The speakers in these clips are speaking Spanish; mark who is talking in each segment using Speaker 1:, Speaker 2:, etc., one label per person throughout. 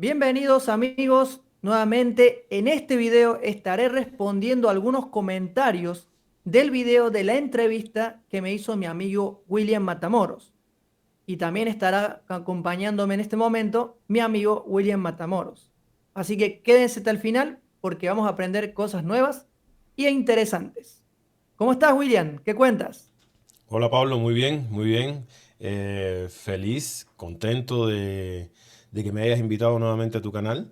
Speaker 1: Bienvenidos amigos, nuevamente en este video estaré respondiendo algunos comentarios del video de la entrevista que me hizo mi amigo William Matamoros. Y también estará acompañándome en este momento mi amigo William Matamoros. Así que quédense hasta el final porque vamos a aprender cosas nuevas e interesantes. ¿Cómo estás, William? ¿Qué cuentas?
Speaker 2: Hola Pablo, muy bien, muy bien. Feliz, contento de que me hayas invitado nuevamente a tu canal.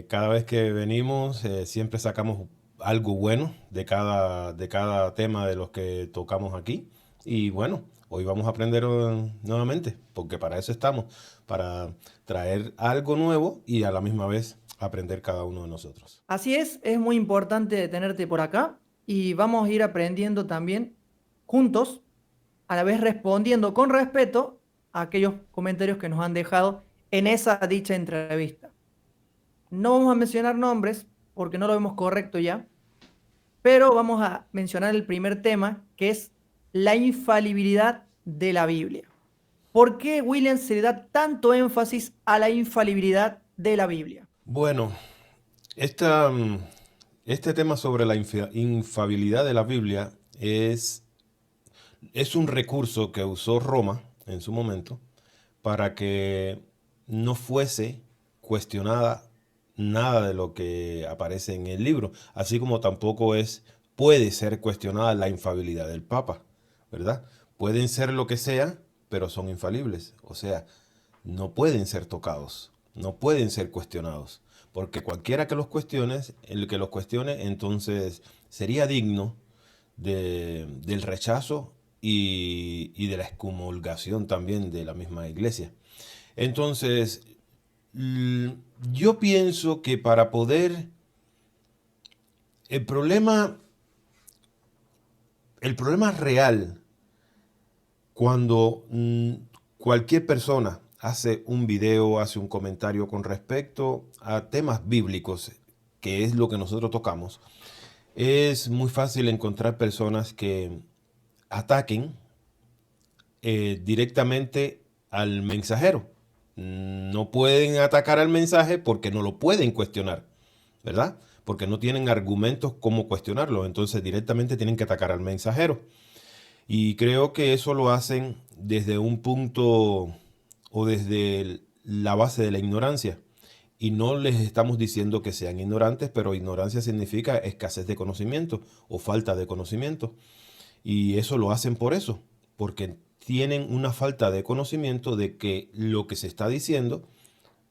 Speaker 2: Cada vez que venimos siempre sacamos algo bueno de cada tema de los que tocamos aquí. Y bueno, hoy vamos a aprender nuevamente, porque para eso estamos, para traer algo nuevo y a la misma vez aprender cada uno de nosotros.
Speaker 1: Así es muy importante tenerte por acá y vamos a ir aprendiendo también juntos, a la vez respondiendo con respeto a aquellos comentarios que nos han dejado en esa dicha entrevista. No vamos a mencionar nombres porque no lo vemos correcto ya, pero vamos a mencionar el primer tema, que es la infalibilidad de la Biblia. ¿Por qué, William, se le da tanto énfasis a la infalibilidad de la Biblia?
Speaker 2: Bueno, esta, mm, este tema sobre la infabilidad de la Biblia es un recurso que usó Roma en su momento para que no fuese cuestionada nada de lo que aparece en el libro, así como tampoco puede ser cuestionada la infabilidad del Papa, ¿verdad? Pueden ser lo que sea, pero son infalibles, o sea, no pueden ser tocados, no pueden ser cuestionados, porque cualquiera que los cuestione, el que los cuestione, entonces sería digno del rechazo y de la excomulgación también de la misma iglesia. Entonces, l- yo pienso que para poder, el problema, el problema real cuando cualquier persona hace un video, hace un comentario con respecto a temas bíblicos, que es lo que nosotros tocamos, es muy fácil encontrar personas que ataquen directamente al mensajero. No pueden atacar al mensaje porque no lo pueden cuestionar, ¿verdad? Porque no tienen argumentos como cuestionarlo. Entonces directamente tienen que atacar al mensajero. Y creo que eso lo hacen desde un punto o desde la base de la ignorancia. Y no les estamos diciendo que sean ignorantes, pero ignorancia significa escasez de conocimiento o falta de conocimiento. Y eso lo hacen por eso, porque tienen una falta de conocimiento de que lo que se está diciendo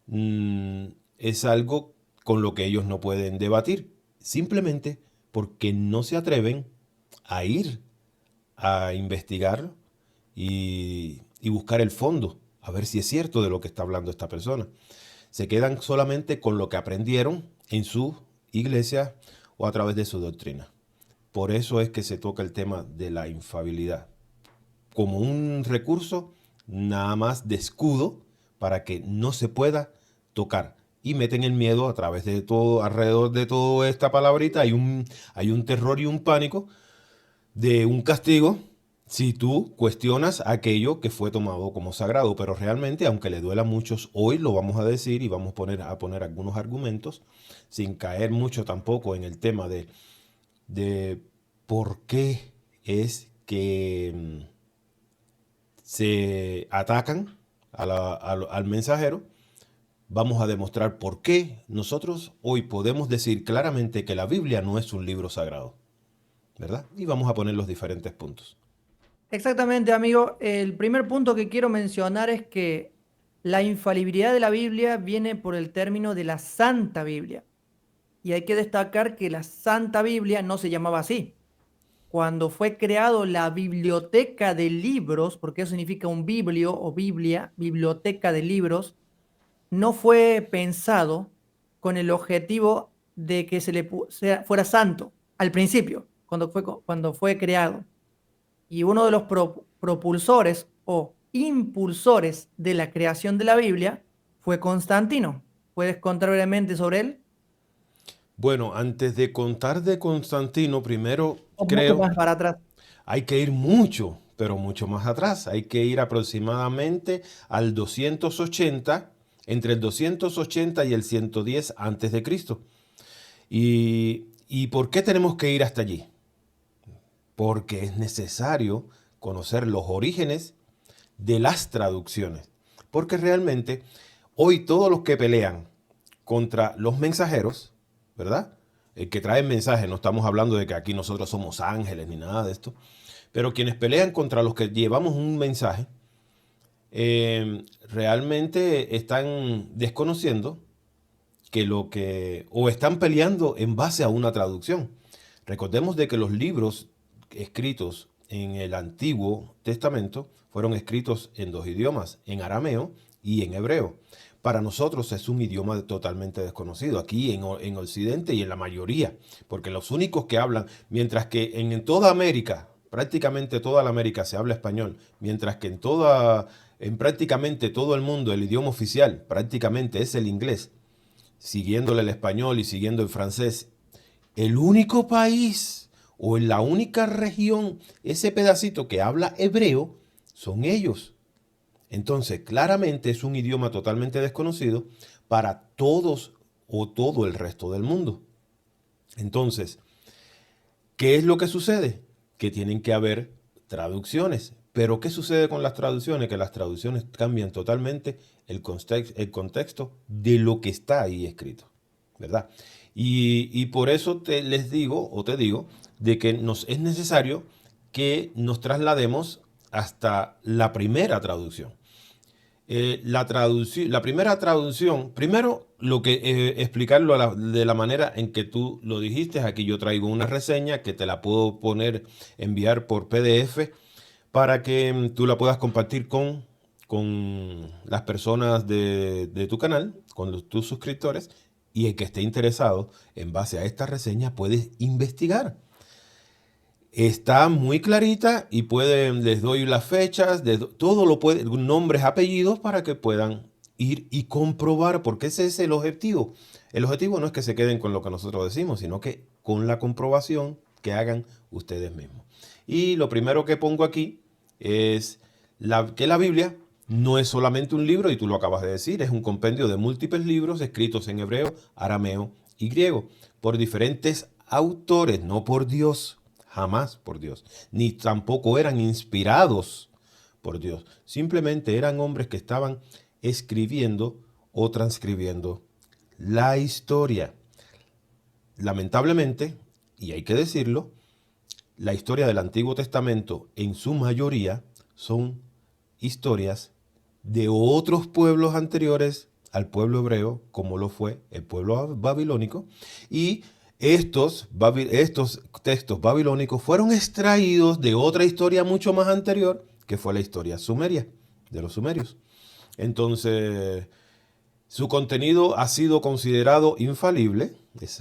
Speaker 2: mm, es algo con lo que ellos no pueden debatir, simplemente porque no se atreven a ir a investigar y buscar el fondo, a ver si es cierto de lo que está hablando esta persona. Se quedan solamente con lo que aprendieron en su iglesia o a través de su doctrina. Por eso es que se toca el tema de la infabilidad como un recurso nada más de escudo para que no se pueda tocar. Y meten el miedo a través de todo, alrededor de toda esta palabrita, hay un terror y un pánico de un castigo si tú cuestionas aquello que fue tomado como sagrado. Pero realmente, aunque le duela a muchos, hoy lo vamos a decir y vamos a poner algunos argumentos, sin caer mucho tampoco en el tema de por qué es que se atacan al mensajero. Vamos a demostrar por qué nosotros hoy podemos decir claramente que la Biblia no es un libro sagrado, ¿verdad? Y vamos a poner los diferentes puntos.
Speaker 1: Exactamente, amigo. El primer punto que quiero mencionar es que la infalibilidad de la Biblia viene por el término de la Santa Biblia. Y hay que destacar que la Santa Biblia no se llamaba así. Cuando fue creado la biblioteca de libros, porque eso significa un biblio o Biblia, biblioteca de libros, no fue pensado con el objetivo de que fuera santo al principio, cuando fue creado. Y uno de los propulsores o impulsores de la creación de la Biblia fue Constantino. ¿Puedes contar brevemente sobre él?
Speaker 2: Bueno, antes de contar de Constantino, primero
Speaker 1: O mucho
Speaker 2: creo
Speaker 1: más para atrás.
Speaker 2: hay que ir mucho, pero mucho más atrás. Hay que ir aproximadamente al 280 entre el 280 y el 110 antes de Cristo. ¿Y por qué tenemos que ir hasta allí? Porque es necesario conocer los orígenes de las traducciones. Porque realmente hoy todos los que pelean contra los mensajeros, ¿verdad? El que trae mensajes, no estamos hablando de que aquí nosotros somos ángeles ni nada de esto, pero quienes pelean contra los que llevamos un mensaje, realmente están desconociendo o están peleando en base a una traducción. Recordemos de que los libros escritos en el Antiguo Testamento fueron escritos en dos idiomas, en arameo y en hebreo. Para nosotros es un idioma totalmente desconocido, aquí en Occidente y en la mayoría, porque los únicos que hablan, mientras que en toda América, prácticamente toda la América se habla español, mientras que en prácticamente todo el mundo el idioma oficial prácticamente es el inglés, siguiéndole el español y siguiendo el francés. El único país o en la única región, ese pedacito que habla hebreo, son ellos. Entonces, claramente es un idioma totalmente desconocido para todos o todo el resto del mundo. Entonces, ¿qué es lo que sucede? Que tienen que haber traducciones. Pero ¿qué sucede con las traducciones? Que las traducciones cambian totalmente el contexto de lo que está ahí escrito, ¿verdad? Y por eso les digo, o te digo, de que es necesario que nos traslademos hasta la primera traducción. La primera traducción, primero explicarlo de la manera en que tú lo dijiste. Aquí yo traigo una reseña que te la puedo enviar por PDF para que tú la puedas compartir con las personas de tu canal, con tus suscriptores, y el que esté interesado en base a esta reseña puedes investigar. Está muy clarita y les doy las fechas, nombres, apellidos para que puedan ir y comprobar, porque ese es el objetivo. El objetivo no es que se queden con lo que nosotros decimos, sino que con la comprobación que hagan ustedes mismos. Y lo primero que pongo aquí es que la Biblia no es solamente un libro, y tú lo acabas de decir, es un compendio de múltiples libros escritos en hebreo, arameo y griego, por diferentes autores, no por Dios. Jamás por Dios, ni tampoco eran inspirados por Dios. Simplemente eran hombres que estaban escribiendo o transcribiendo la historia. Lamentablemente, y hay que decirlo, la historia del Antiguo Testamento en su mayoría son historias de otros pueblos anteriores al pueblo hebreo, como lo fue el pueblo babilónico, y estos textos babilónicos fueron extraídos de otra historia mucho más anterior, que fue la historia sumeria, de los sumerios. Entonces, su contenido ha sido considerado infalible,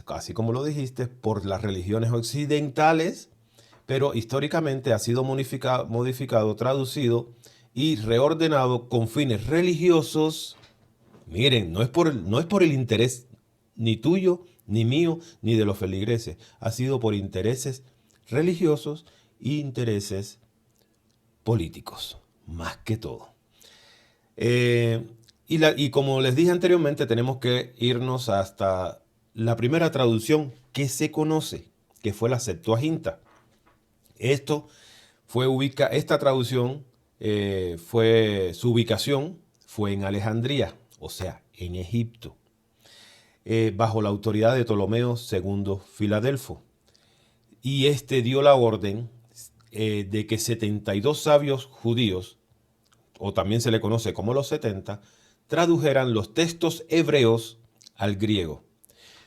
Speaker 2: así como lo dijiste, por las religiones occidentales, pero históricamente ha sido modificado, traducido y reordenado con fines religiosos. Miren, no es por el interés ni tuyo, ni mío, ni de los feligreses. Ha sido por intereses religiosos e intereses políticos, más que todo. Y como les dije anteriormente, tenemos que irnos hasta la primera traducción que se conoce, que fue la Septuaginta. Esta traducción su ubicación fue en Alejandría, o sea, en Egipto, bajo la autoridad de Ptolomeo II Filadelfo. Y este dio la orden de que 72 sabios judíos, o también se le conoce como los 70, tradujeran los textos hebreos al griego.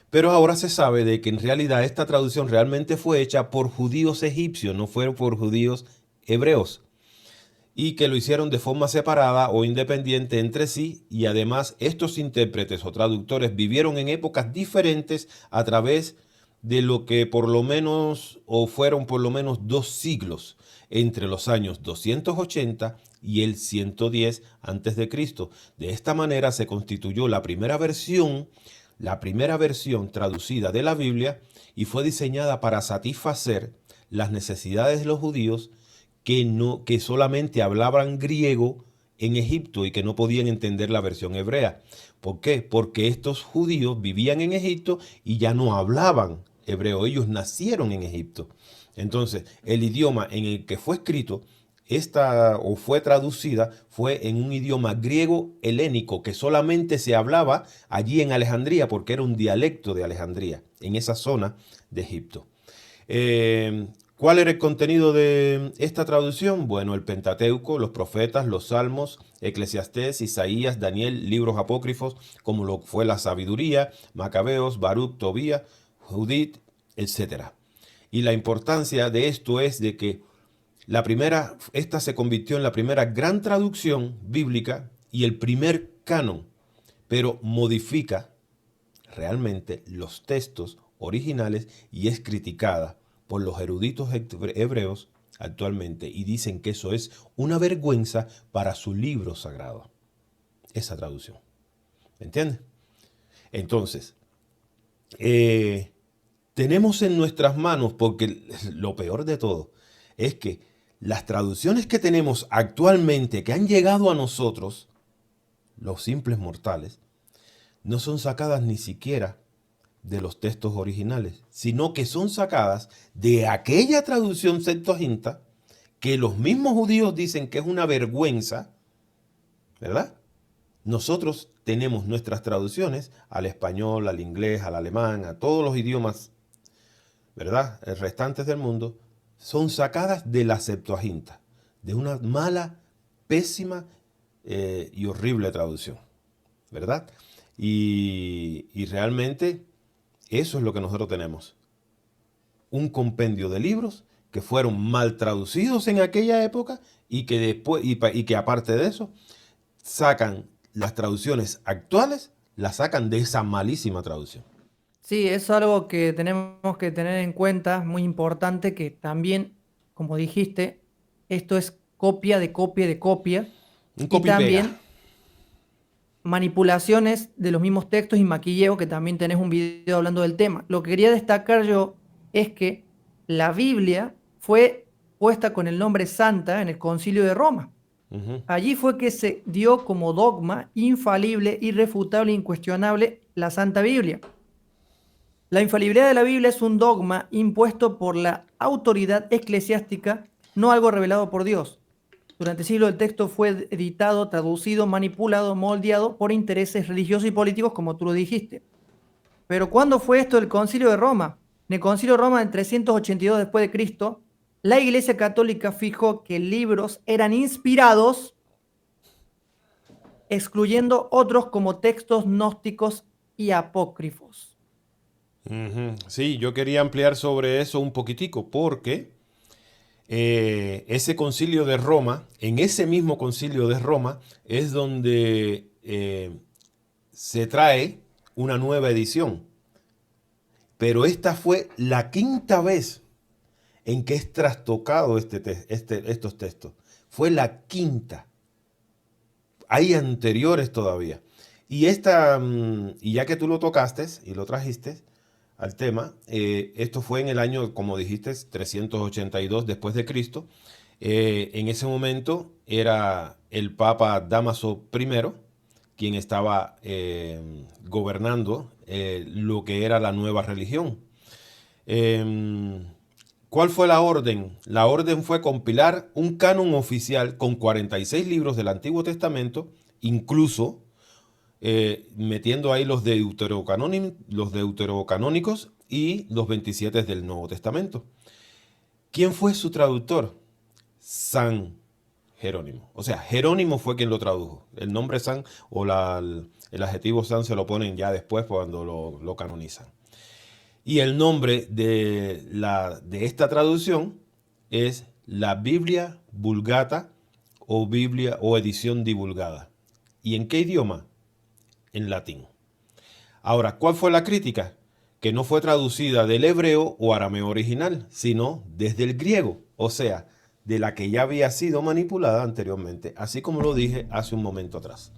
Speaker 2: Pero ahora se sabe de que en realidad esta traducción realmente fue hecha por judíos egipcios, no fue por judíos hebreos, y que lo hicieron de forma separada o independiente entre sí, y además estos intérpretes o traductores vivieron en épocas diferentes a través de lo que fueron por lo menos 2 siglos, entre los años 280 y el 110 a.C. De esta manera se constituyó la primera versión traducida de la Biblia, y fue diseñada para satisfacer las necesidades de los judíos que solamente hablaban griego en Egipto y que no podían entender la versión hebrea. ¿Por qué? Porque estos judíos vivían en Egipto y ya no hablaban hebreo. Ellos nacieron en Egipto. Entonces, el idioma en el que fue escrito o fue traducida fue en un idioma griego helénico que solamente se hablaba allí en Alejandría porque era un dialecto de Alejandría, en esa zona de Egipto. ¿Cuál era el contenido de esta traducción? Bueno, el Pentateuco, los profetas, los salmos, Eclesiastés, Isaías, Daniel, libros apócrifos, como lo fue la sabiduría, Macabeos, Baruch, Tobías, Judith, etc. Y la importancia de esto es de que esta se convirtió en la primera gran traducción bíblica y el primer canon, pero modifica realmente los textos originales y es criticada por los eruditos hebreos actualmente y dicen que eso es una vergüenza para su libro sagrado, esa traducción. ¿Me entiendes? Entonces, tenemos en nuestras manos, porque lo peor de todo es que las traducciones que tenemos actualmente que han llegado a nosotros, los simples mortales, no son sacadas ni siquiera de los textos originales, sino que son sacadas de aquella traducción Septuaginta que los mismos judíos dicen que es una vergüenza, ¿verdad? Nosotros tenemos nuestras traducciones al español, al inglés, al alemán, a todos los idiomas, ¿verdad? Restantes del mundo, son sacadas de la Septuaginta, de una mala, pésima y horrible traducción, ¿verdad? Y realmente eso es lo que nosotros tenemos. Un compendio de libros que fueron mal traducidos en aquella época y que después y que aparte de eso sacan las traducciones actuales, las sacan de esa malísima traducción.
Speaker 1: Sí, es algo que tenemos que tener en cuenta, muy importante, que también, como dijiste, esto es copia de copia de copia
Speaker 2: Un
Speaker 1: y
Speaker 2: copy y pega.
Speaker 1: también manipulaciones de los mismos textos y maquilleo, que también tenés un video hablando del tema. Lo que quería destacar yo es que la Biblia fue puesta con el nombre Santa en el Concilio de Roma.
Speaker 2: Ujú.
Speaker 1: Allí fue que se dio como dogma infalible, irrefutable, incuestionable la Santa Biblia. La infalibilidad de la Biblia es un dogma impuesto por la autoridad eclesiástica, no algo revelado por Dios. Durante siglos el texto fue editado, traducido, manipulado, moldeado por intereses religiosos y políticos, como tú lo dijiste. Pero ¿cuándo fue esto del Concilio de Roma? En el Concilio de Roma, en 382 después de Cristo, la Iglesia Católica fijó que libros eran inspirados, excluyendo otros como textos gnósticos y apócrifos.
Speaker 2: Ujú. Sí, yo quería ampliar sobre eso un poquitico porque ese concilio de Roma, en ese mismo concilio de Roma, es donde se trae una nueva edición. Pero esta fue la quinta vez en que es trastocado estos textos. Fue la quinta. Hay anteriores todavía. Y y ya que tú lo tocaste y lo trajiste al tema, esto fue en el año, como dijiste, 382 después de Cristo. En ese momento era el Papa Dámaso I quien estaba gobernando lo que era la nueva religión. ¿Cuál fue la orden? La orden fue compilar un canon oficial con 46 libros del Antiguo Testamento, incluso metiendo ahí los deuterocanónicos y los 27 del Nuevo Testamento. ¿Quién fue su traductor? San Jerónimo. O sea, Jerónimo fue quien lo tradujo. El nombre San o el adjetivo San se lo ponen ya después cuando lo canonizan. Y el nombre de esta traducción es la Biblia Vulgata o Biblia o edición divulgada. ¿Y en qué idioma? En latín. Ahora, ¿cuál fue la crítica? Que no fue traducida del hebreo o arameo original, sino desde el griego, o sea, de la que ya había sido manipulada anteriormente, así como lo dije hace un momento atrás.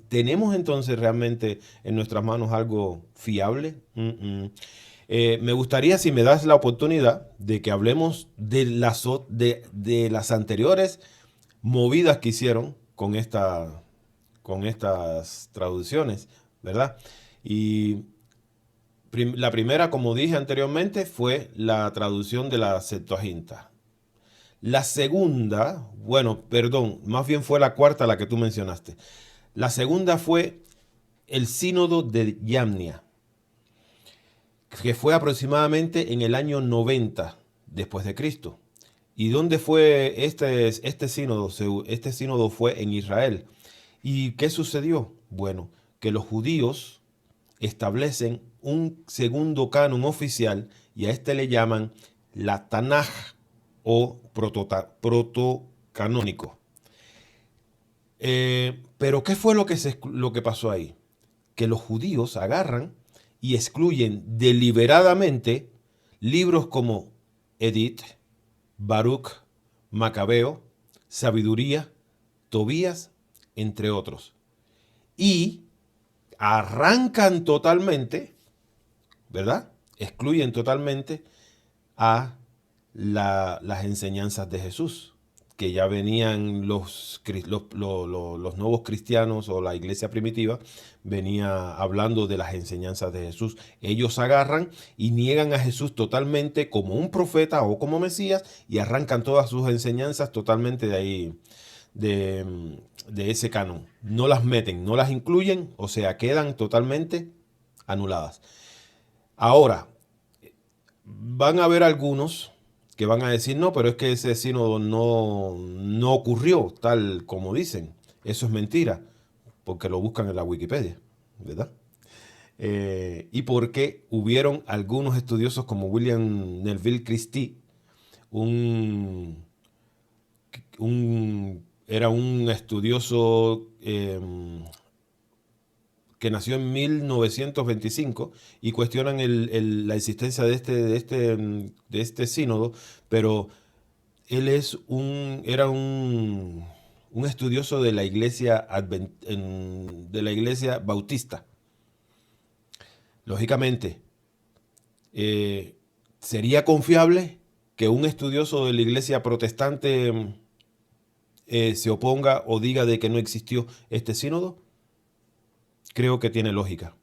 Speaker 2: ¿Tenemos entonces realmente en nuestras manos algo fiable? Me gustaría, si me das la oportunidad, de que hablemos de las anteriores movidas que hicieron con estas traducciones, ¿verdad? Y la primera, como dije anteriormente, fue la traducción de la Septuaginta. La segunda, bueno, perdón, más bien fue la cuarta la que tú mencionaste. La segunda fue el Sínodo de Yamnia, que fue aproximadamente en el año 90 después de Cristo. ¿Y dónde fue este sínodo? Este sínodo fue en Israel. ¿Y qué sucedió? Bueno, que los judíos establecen un segundo canon oficial y a este le llaman la Tanaj o protocanónico. Pero ¿qué fue lo que pasó ahí? Que los judíos agarran y excluyen deliberadamente libros como Edith, Baruch, Macabeo, Sabiduría, Tobías, entre otros. Y arrancan totalmente, ¿verdad? Excluyen totalmente a las enseñanzas de Jesús, que ya venían los nuevos cristianos o la iglesia primitiva, venía hablando de las enseñanzas de Jesús. Ellos agarran y niegan a Jesús totalmente como un profeta o como Mesías y arrancan todas sus enseñanzas totalmente de ahí, de ese canon. No las meten, no las incluyen, o sea, quedan totalmente anuladas. Ahora, van a haber algunos que van a decir, no, pero es que ese sínodo no ocurrió tal como dicen. Eso es mentira, porque lo buscan en la Wikipedia, ¿verdad? Y porque hubieron algunos estudiosos como William Neville Christie, era un estudioso que nació en 1925 y cuestionan la existencia de este sínodo, pero él era un estudioso de la iglesia bautista. Lógicamente, ¿sería confiable que un estudioso de la iglesia protestante se oponga o diga de que no existió este sínodo? Creo que tiene lógica,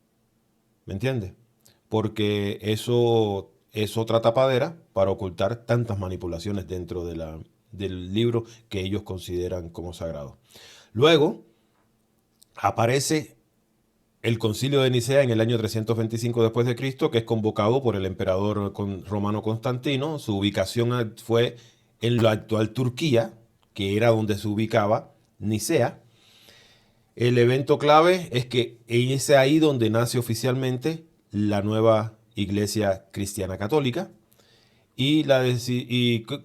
Speaker 2: ¿me entiendes? Porque eso es otra tapadera para ocultar tantas manipulaciones dentro del libro que ellos consideran como sagrado. Luego aparece el Concilio de Nicea en el año 325 después de Cristo, que es convocado por el emperador romano Constantino. Su ubicación fue en la actual Turquía, que era donde se ubicaba Nicea. El evento clave es que es ahí donde nace oficialmente la nueva Iglesia Cristiana Católica. ¿Y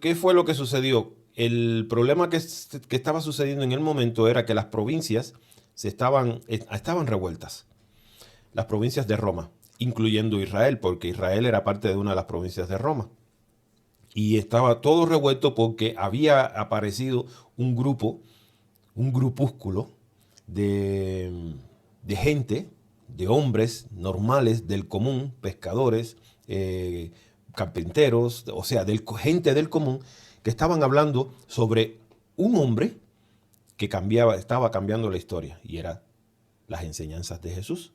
Speaker 2: qué fue lo que sucedió? El problema que estaba sucediendo en el momento era que las provincias estaban revueltas. Las provincias de Roma, incluyendo Israel, porque Israel era parte de una de las provincias de Roma. Y estaba todo revuelto porque había aparecido un grupúsculo de gente, de hombres normales del común, pescadores, carpinteros, o sea, gente del común, que estaban hablando sobre un hombre que estaba cambiando la historia, y eran las enseñanzas de Jesús.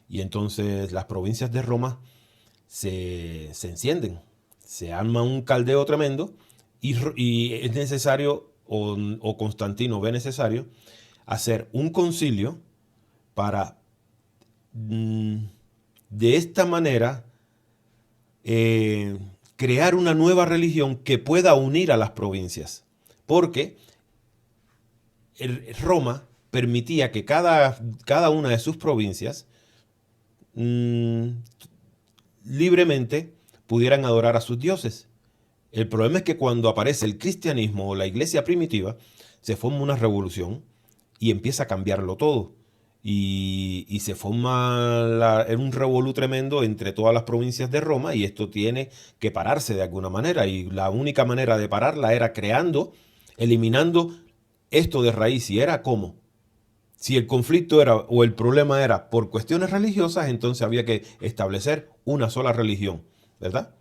Speaker 2: Y entonces las provincias de Roma se encienden, se arma un caldeo tremendo, y es necesario, o Constantino ve necesario, hacer un concilio para de esta manera crear una nueva religión que pueda unir a las provincias, porque Roma permitía que cada una de sus provincias libremente pudieran adorar a sus dioses. El problema es que cuando aparece el cristianismo o la iglesia primitiva, se forma una revolución y empieza a cambiarlo todo. Y se forma un revolú tremendo entre todas las provincias de Roma, y esto tiene que pararse de alguna manera. Y la única manera de pararla era eliminando esto de raíz. ¿Y era cómo? Si el conflicto era o el problema era por cuestiones religiosas, entonces había que establecer una sola religión, ¿verdad?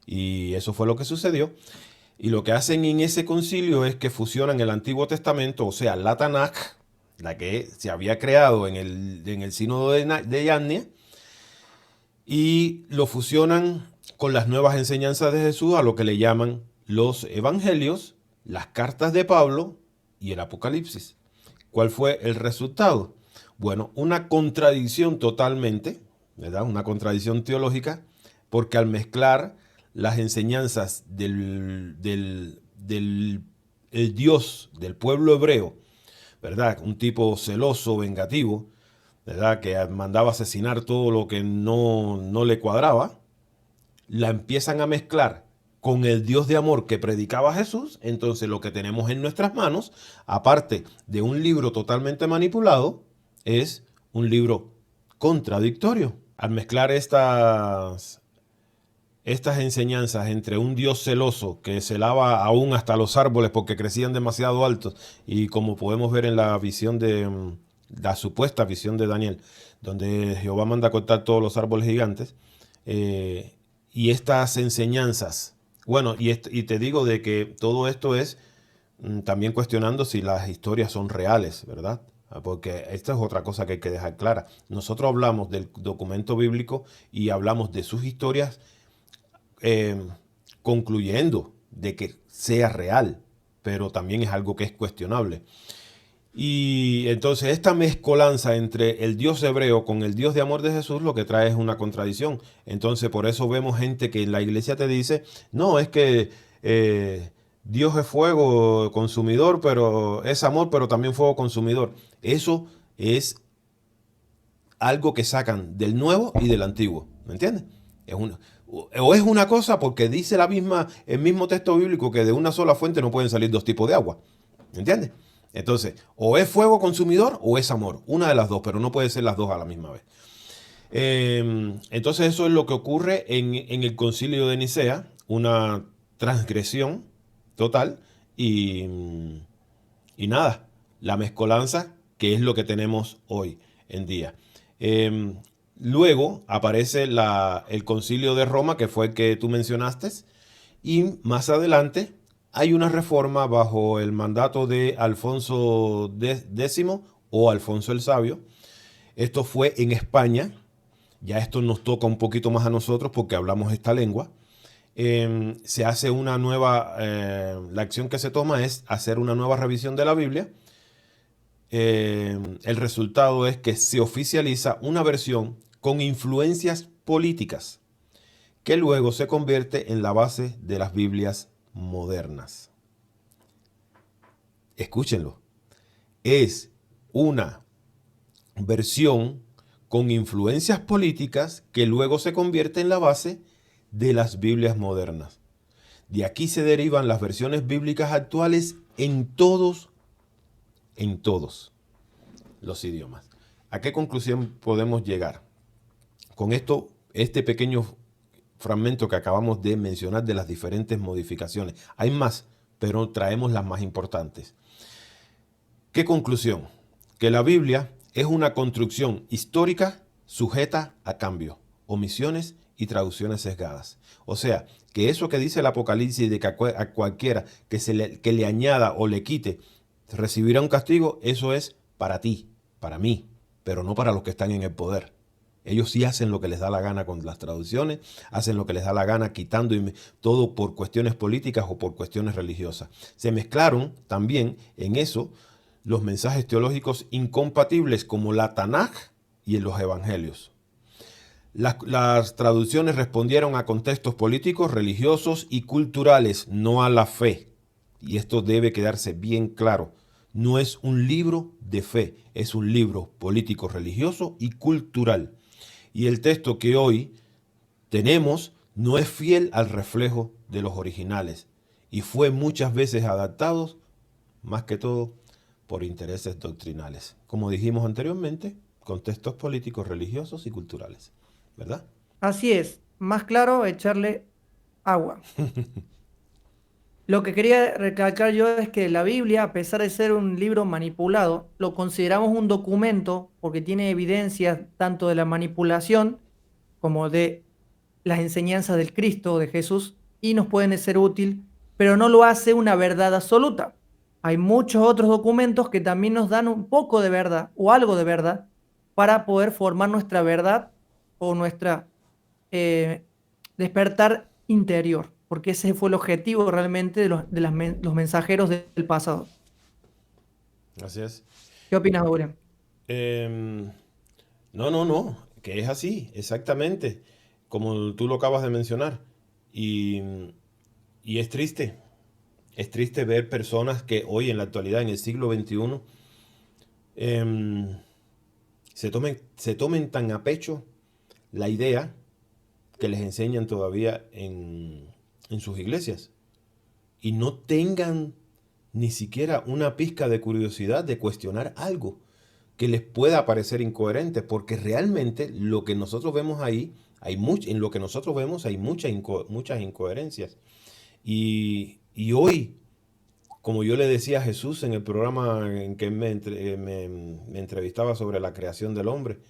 Speaker 2: Y eso fue lo que sucedió. Y lo que hacen en ese concilio es que fusionan el Antiguo Testamento, o sea, la Tanaj, la que se había creado en el sínodo de Yania, y lo fusionan con las nuevas enseñanzas de Jesús, a lo que le llaman los evangelios, las cartas de Pablo y el Apocalipsis. ¿Cuál fue el resultado? Bueno, una contradicción totalmente, ¿verdad? Una contradicción teológica, porque al mezclar las enseñanzas el Dios del pueblo hebreo, ¿verdad? Un tipo celoso, vengativo, ¿verdad? Que mandaba asesinar todo lo que no le cuadraba, la empiezan a mezclar con el Dios de amor que predicaba Jesús. Entonces lo que tenemos en nuestras manos, aparte de un libro totalmente manipulado, es un libro contradictorio. Al mezclar estas enseñanzas entre un Dios celoso que celaba aún hasta los árboles porque crecían demasiado altos, y como podemos ver en la visión la supuesta visión de Daniel, donde Jehová manda cortar todos los árboles gigantes, y estas enseñanzas, bueno, y te digo de que todo esto es también cuestionando si las historias son reales, ¿verdad? Porque esta es otra cosa que hay que dejar clara. Nosotros hablamos del documento bíblico y hablamos de sus historias, eh, concluyendo de que sea real, pero también es algo que es cuestionable. Y entonces esta mezcolanza entre el Dios hebreo con el Dios de amor de Jesús lo que trae es una contradicción. Entonces por eso vemos gente que en la iglesia te dice, no, es que Dios es fuego consumidor, pero es amor, pero también fuego consumidor. Eso es algo que sacan del nuevo y del antiguo, ¿me entiendes? O es una cosa porque dice el mismo texto bíblico que de una sola fuente no pueden salir dos tipos de agua, ¿me entiendes? Entonces, o es fuego consumidor o es amor, una de las dos, pero no puede ser las dos a la misma vez. Entonces eso es lo que ocurre en el concilio de Nicea, una transgresión total y nada, la mezcolanza que es lo que tenemos hoy en día. Luego aparece el concilio de Roma, que fue el que tú mencionaste, y más adelante hay una reforma bajo el mandato de Alfonso X o Alfonso el Sabio. Esto fue en España. Ya esto nos toca un poquito más a nosotros porque hablamos esta lengua. Se hace una nueva, la acción que se toma es hacer una nueva revisión de la Biblia. El resultado es que se oficializa una versión con influencias políticas que luego se convierte en la base de las Biblias modernas. Escúchenlo. Es una versión con influencias políticas que luego se convierte en la base de las Biblias modernas. De aquí se derivan las versiones bíblicas actuales en todos los idiomas. ¿A qué conclusión podemos llegar? Con esto, este pequeño fragmento que acabamos de mencionar de las diferentes modificaciones. Hay más, pero traemos las más importantes. ¿Qué conclusión? Que la Biblia es una construcción histórica sujeta a cambio, omisiones y traducciones sesgadas. O sea, que eso que dice el Apocalipsis de que a cualquiera que le añada o le quite recibirá un castigo, eso es para ti, para mí, pero no para los que están en el poder. Ellos sí hacen lo que les da la gana con las traducciones, hacen lo que les da la gana quitando todo por cuestiones políticas o por cuestiones religiosas. Se mezclaron también en eso los mensajes teológicos incompatibles como la Tanaj y en los evangelios. Las traducciones respondieron a contextos políticos, religiosos y culturales, no a la fe. Y esto debe quedarse bien claro. No es un libro de fe, es un libro político, religioso y cultural. Y el texto que hoy tenemos no es fiel al reflejo de los originales y fue muchas veces adaptado, más que todo, por intereses doctrinales. Como dijimos anteriormente, contextos políticos, religiosos y culturales. ¿Verdad?
Speaker 1: Así es, más claro, echarle agua. Lo que quería recalcar yo es que la Biblia, a pesar de ser un libro manipulado, lo consideramos un documento porque tiene evidencias tanto de la manipulación como de las enseñanzas del Cristo, de Jesús, y nos pueden ser útil pero no lo hace una verdad absoluta. Hay muchos otros documentos que también nos dan un poco de verdad o algo de verdad para poder formar nuestra verdad o nuestra eh, despertar interior, porque ese fue el objetivo realmente los mensajeros del pasado.
Speaker 2: Así es.
Speaker 1: ¿Qué opinas, Aurelio?
Speaker 2: Em, no, que es así, exactamente, como tú lo acabas de mencionar. Y, y es triste ver personas que hoy en la actualidad, en el siglo XXI, em, se tomen tan a pecho la idea que les enseñan todavía en sus iglesias y no tengan ni siquiera una pizca de curiosidad de cuestionar algo que les pueda parecer incoherente, porque realmente lo que nosotros vemos ahí, en lo que nosotros vemos hay muchas incoherencias. Y hoy, como yo le decía a Jesús en el programa en que me entrevistaba sobre la creación del hombre,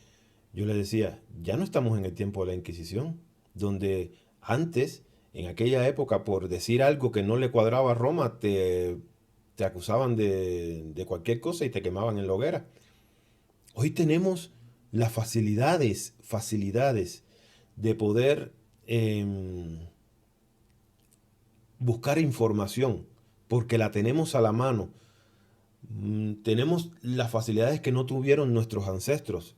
Speaker 2: yo le decía, ya no estamos en el tiempo de la Inquisición, donde antes, en aquella época, por decir algo que no le cuadraba a Roma, te acusaban de cualquier cosa y te quemaban en la hoguera. Hoy tenemos las facilidades de poder buscar información, porque la tenemos a la mano. Tenemos las facilidades que no tuvieron nuestros ancestros.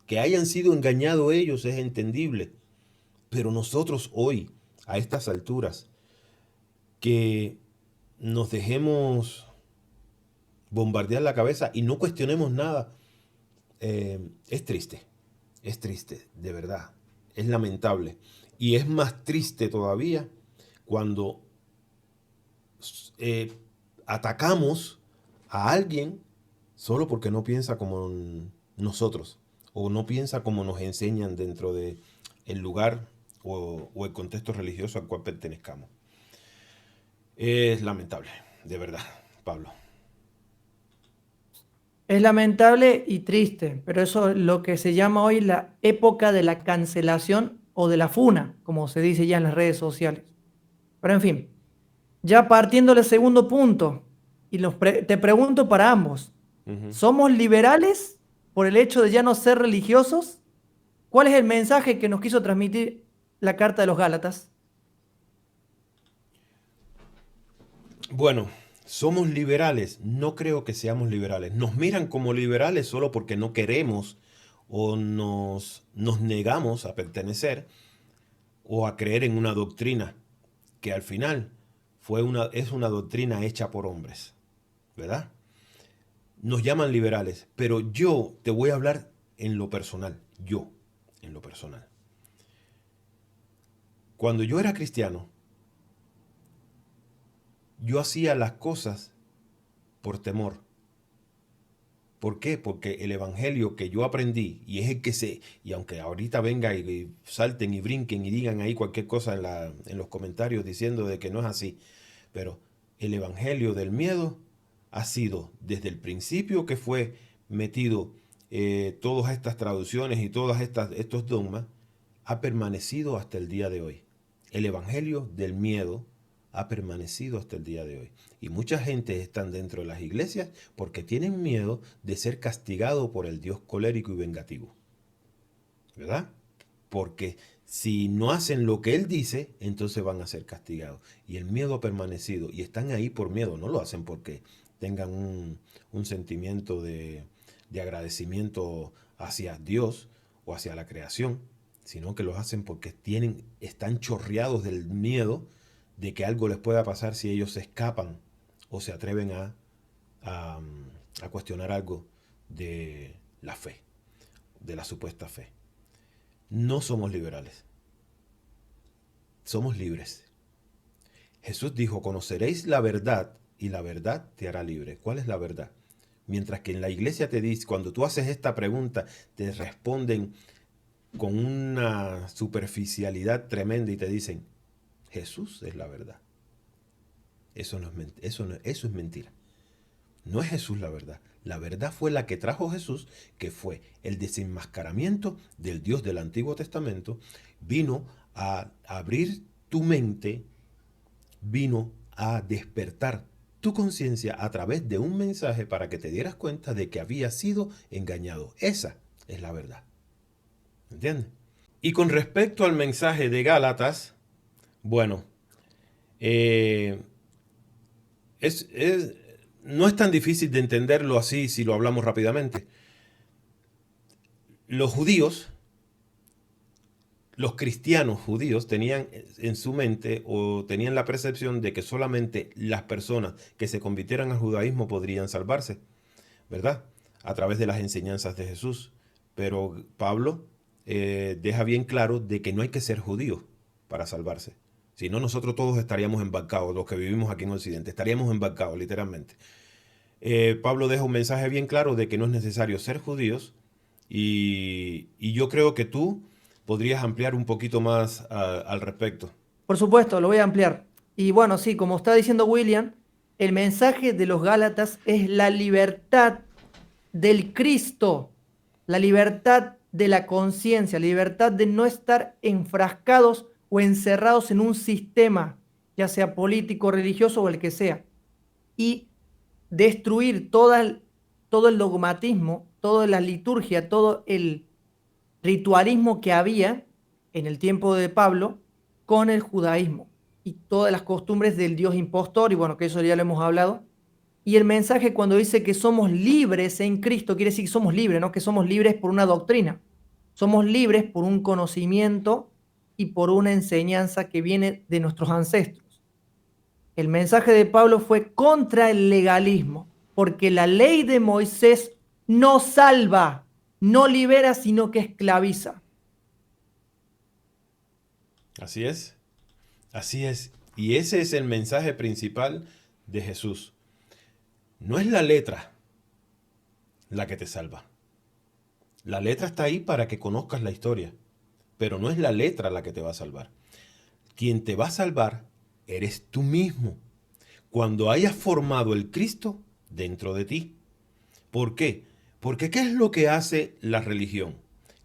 Speaker 2: Que hayan sido engañados ellos es entendible, pero nosotros hoy, a estas alturas, que nos dejemos bombardear la cabeza y no cuestionemos nada, es triste, de verdad, es lamentable. Y es más triste todavía cuando eh, atacamos a alguien solo porque no piensa como nosotros o no piensa como nos enseñan dentro de el lugar o el contexto religioso al cual pertenezcamos. Es lamentable, de verdad, Pablo.
Speaker 1: Es lamentable y triste, pero eso es lo que se llama hoy la época de la cancelación o de la funa, como se dice ya en las redes sociales. Pero en fin, ya partiendo del segundo punto, y te pregunto para ambos,
Speaker 2: Ujú.
Speaker 1: ¿somos liberales por el hecho de ya no ser religiosos? ¿Cuál es el mensaje que nos quiso transmitir la carta de los Gálatas?
Speaker 2: Bueno, somos liberales. No creo que seamos liberales. Nos miran como liberales solo porque no queremos o nos negamos a pertenecer o a creer en una doctrina que al final es una doctrina hecha por hombres, ¿verdad? Nos llaman liberales, pero yo te voy a hablar en lo personal, yo, en lo personal. Cuando yo era cristiano, yo hacía las cosas por temor. ¿Por qué? Porque el evangelio que yo aprendí, y es el que sé, y aunque ahorita venga y salten y brinquen y digan ahí cualquier cosa en los comentarios diciendo de que no es así, pero el evangelio del miedo ha sido desde el principio que fue metido todas estas traducciones y todos estos dogmas, ha permanecido hasta el día de hoy. El evangelio del miedo ha permanecido hasta el día de hoy. Y mucha gente están dentro de las iglesias porque tienen miedo de ser castigado por el Dios colérico y vengativo. ¿Verdad? Porque si no hacen lo que Él dice, entonces van a ser castigados. Y el miedo ha permanecido. Y están ahí por miedo. No lo hacen porque tengan un sentimiento de agradecimiento hacia Dios o hacia la creación, sino que lo hacen porque están chorreados del miedo de que algo les pueda pasar si ellos se escapan o se atreven a, a cuestionar algo de la fe, de la supuesta fe. No somos liberales, somos libres. Jesús dijo, conoceréis la verdad y la verdad te hará libre. ¿Cuál es la verdad? Mientras que en la iglesia te dice, cuando tú haces esta pregunta, te responden con una superficialidad tremenda y te dicen, Jesús es la verdad. Eso es mentira. No es Jesús la verdad. La verdad fue la que trajo Jesús, que fue el desenmascaramiento del Dios del Antiguo Testamento. Vino a abrir tu mente, vino a despertar tu conciencia a través de un mensaje para que te dieras cuenta de que habías sido engañado. Esa es la verdad. ¿Entiendes? Y con respecto al mensaje de Gálatas, bueno, no es tan difícil de entenderlo así si lo hablamos rápidamente. Los judíos, los cristianos judíos tenían en su mente o tenían la percepción de que solamente las personas que se convirtieran al judaísmo podrían salvarse, ¿verdad? A través de las enseñanzas de Jesús. Pero Pablo deja bien claro de que no hay que ser judío para salvarse. Si no, nosotros todos estaríamos embarcados, los que vivimos aquí en Occidente, estaríamos embarcados literalmente. Pablo deja un mensaje bien claro de que no es necesario ser judíos y yo creo que tú podrías ampliar un poquito más al respecto.
Speaker 1: Por supuesto, lo voy a ampliar. Y bueno, sí, como está diciendo William, el mensaje de los Gálatas es la libertad del Cristo, la libertad de la conciencia, la libertad de no estar enfrascados o encerrados en un sistema, ya sea político, religioso o el que sea, y destruir todo el dogmatismo, toda la liturgia, todo el ritualismo que había en el tiempo de Pablo con el judaísmo y todas las costumbres del Dios impostor, y bueno, que eso ya lo hemos hablado. Y el mensaje cuando dice que somos libres en Cristo, quiere decir que somos libres, no que somos libres por una doctrina. Somos libres por un conocimiento y por una enseñanza que viene de nuestros ancestros. El mensaje de Pablo fue contra el legalismo, porque la ley de Moisés no salva, no libera, sino que esclaviza.
Speaker 2: Así es, así es. Y ese es el mensaje principal de Jesús. No es la letra la que te salva. La letra está ahí para que conozcas la historia, pero no es la letra la que te va a salvar. Quien te va a salvar eres tú mismo, cuando hayas formado el Cristo dentro de ti. ¿Por qué? Porque ¿qué es lo que hace la religión?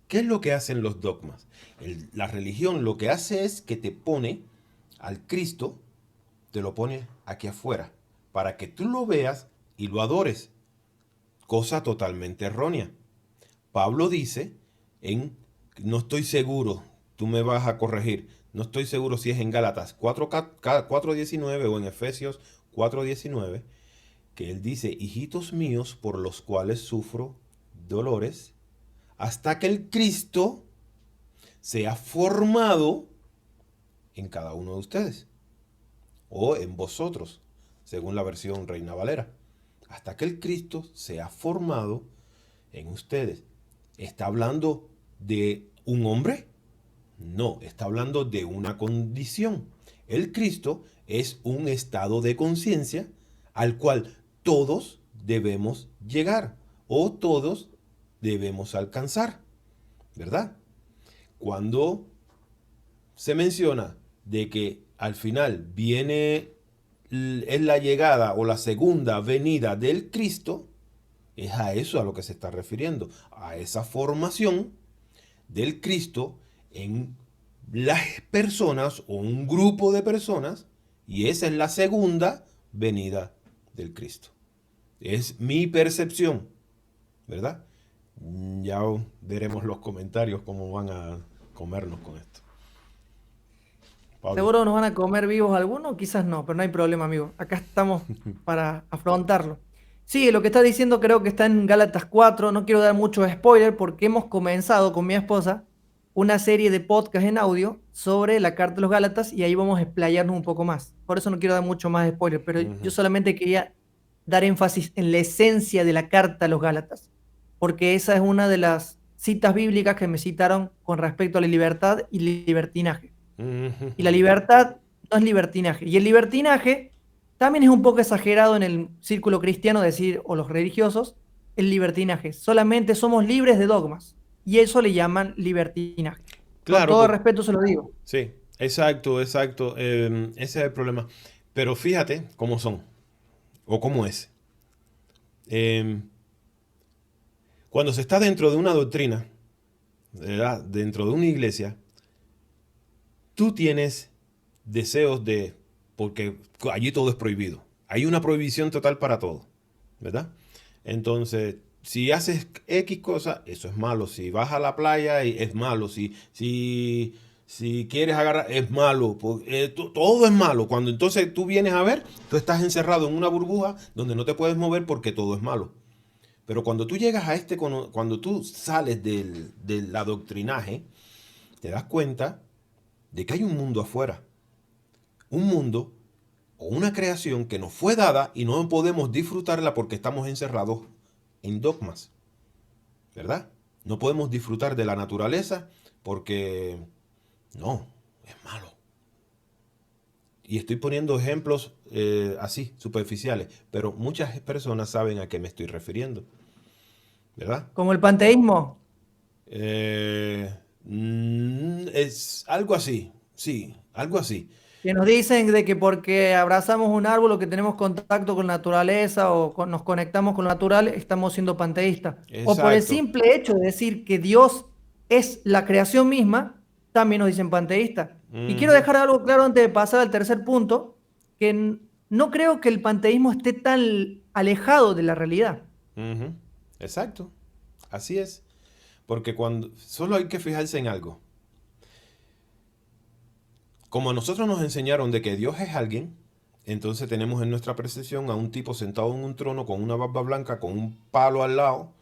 Speaker 2: ¿Qué es lo que hacen los dogmas? La religión lo que hace es que te pone al Cristo, te lo pone aquí afuera, para que tú lo veas y lo adores. Cosa totalmente errónea. Pablo dice no estoy seguro, tú me vas a corregir, no estoy seguro si es en Gálatas 4:19 o en Efesios 4:19, que él dice, hijitos míos por los cuales sufro dolores, hasta que el Cristo sea formado en cada uno de ustedes, o en vosotros, según la versión Reina Valera, hasta que el Cristo sea formado en ustedes. ¿Está hablando de un hombre? No, está hablando de una condición. El Cristo es un estado de conciencia al cual todos debemos llegar o todos debemos alcanzar, ¿verdad? Cuando se menciona de que al final es la llegada o la segunda venida del Cristo, es a eso a lo que se está refiriendo, a esa formación del Cristo en las personas o un grupo de personas, y esa es la segunda venida del Cristo. Es mi percepción, ¿verdad? Ya veremos los comentarios cómo van a comernos con esto. Pablo.
Speaker 1: Seguro nos van a comer vivos algunos, quizás no, pero no hay problema, amigo. Acá estamos para afrontarlo. Sí, lo que está diciendo creo que está en Gálatas 4. No quiero dar mucho spoiler porque hemos comenzado con mi esposa una serie de podcast en audio sobre la carta de los Gálatas y ahí vamos a explayarnos un poco más. Por eso no quiero dar mucho más spoiler, pero yo solamente quería dar énfasis en la esencia de la carta a los Gálatas, porque esa es una de las citas bíblicas que me citaron con respecto a la libertad y libertinaje. Y la libertad no es libertinaje. Y el libertinaje también es un poco exagerado en el círculo cristiano decir, o los religiosos, el libertinaje. Solamente somos libres de dogmas. Y eso le llaman libertinaje.
Speaker 2: Claro,
Speaker 1: Con todo respeto se lo digo.
Speaker 2: sí, exacto, exacto. Ese es el problema. Pero fíjate cómo son, o cómo es. Cuando se está dentro de una doctrina, ¿verdad? Dentro de una iglesia, tú tienes deseos de porque allí todo es prohibido. Hay una prohibición total para todo, ¿verdad? Entonces, si haces X cosa, eso es malo. Si vas a la playa, es malo. Si quieres agarrar, es malo. Todo es malo. Cuando entonces tú vienes a ver, tú estás encerrado en una burbuja donde no te puedes mover porque todo es malo. Pero cuando tú llegas a cuando tú sales del adoctrinaje, te das cuenta de que hay un mundo afuera. Un mundo o una creación que nos fue dada y no podemos disfrutarla porque estamos encerrados en dogmas, ¿verdad? No podemos disfrutar de la naturaleza porque no, es malo. Y estoy poniendo ejemplos así, superficiales, pero muchas personas saben a qué me estoy refiriendo, ¿verdad?
Speaker 1: Como el panteísmo.
Speaker 2: Es algo así, sí, algo así.
Speaker 1: Que nos dicen de que porque abrazamos un árbol o que tenemos contacto con la naturaleza o nos conectamos con lo natural, estamos siendo panteístas. O por el
Speaker 2: Exacto.
Speaker 1: simple hecho de decir que Dios es la creación misma, también nos dicen panteístas. Y quiero
Speaker 2: Ujú,
Speaker 1: dejar algo claro antes de pasar al tercer punto, que no creo que el panteísmo esté tan alejado de la realidad.
Speaker 2: ujú. Exacto. Así es. Porque solo hay que fijarse en algo. Como a nosotros nos enseñaron de que Dios es alguien, entonces tenemos en nuestra percepción a un tipo sentado en un trono con una barba blanca, con un palo al lado,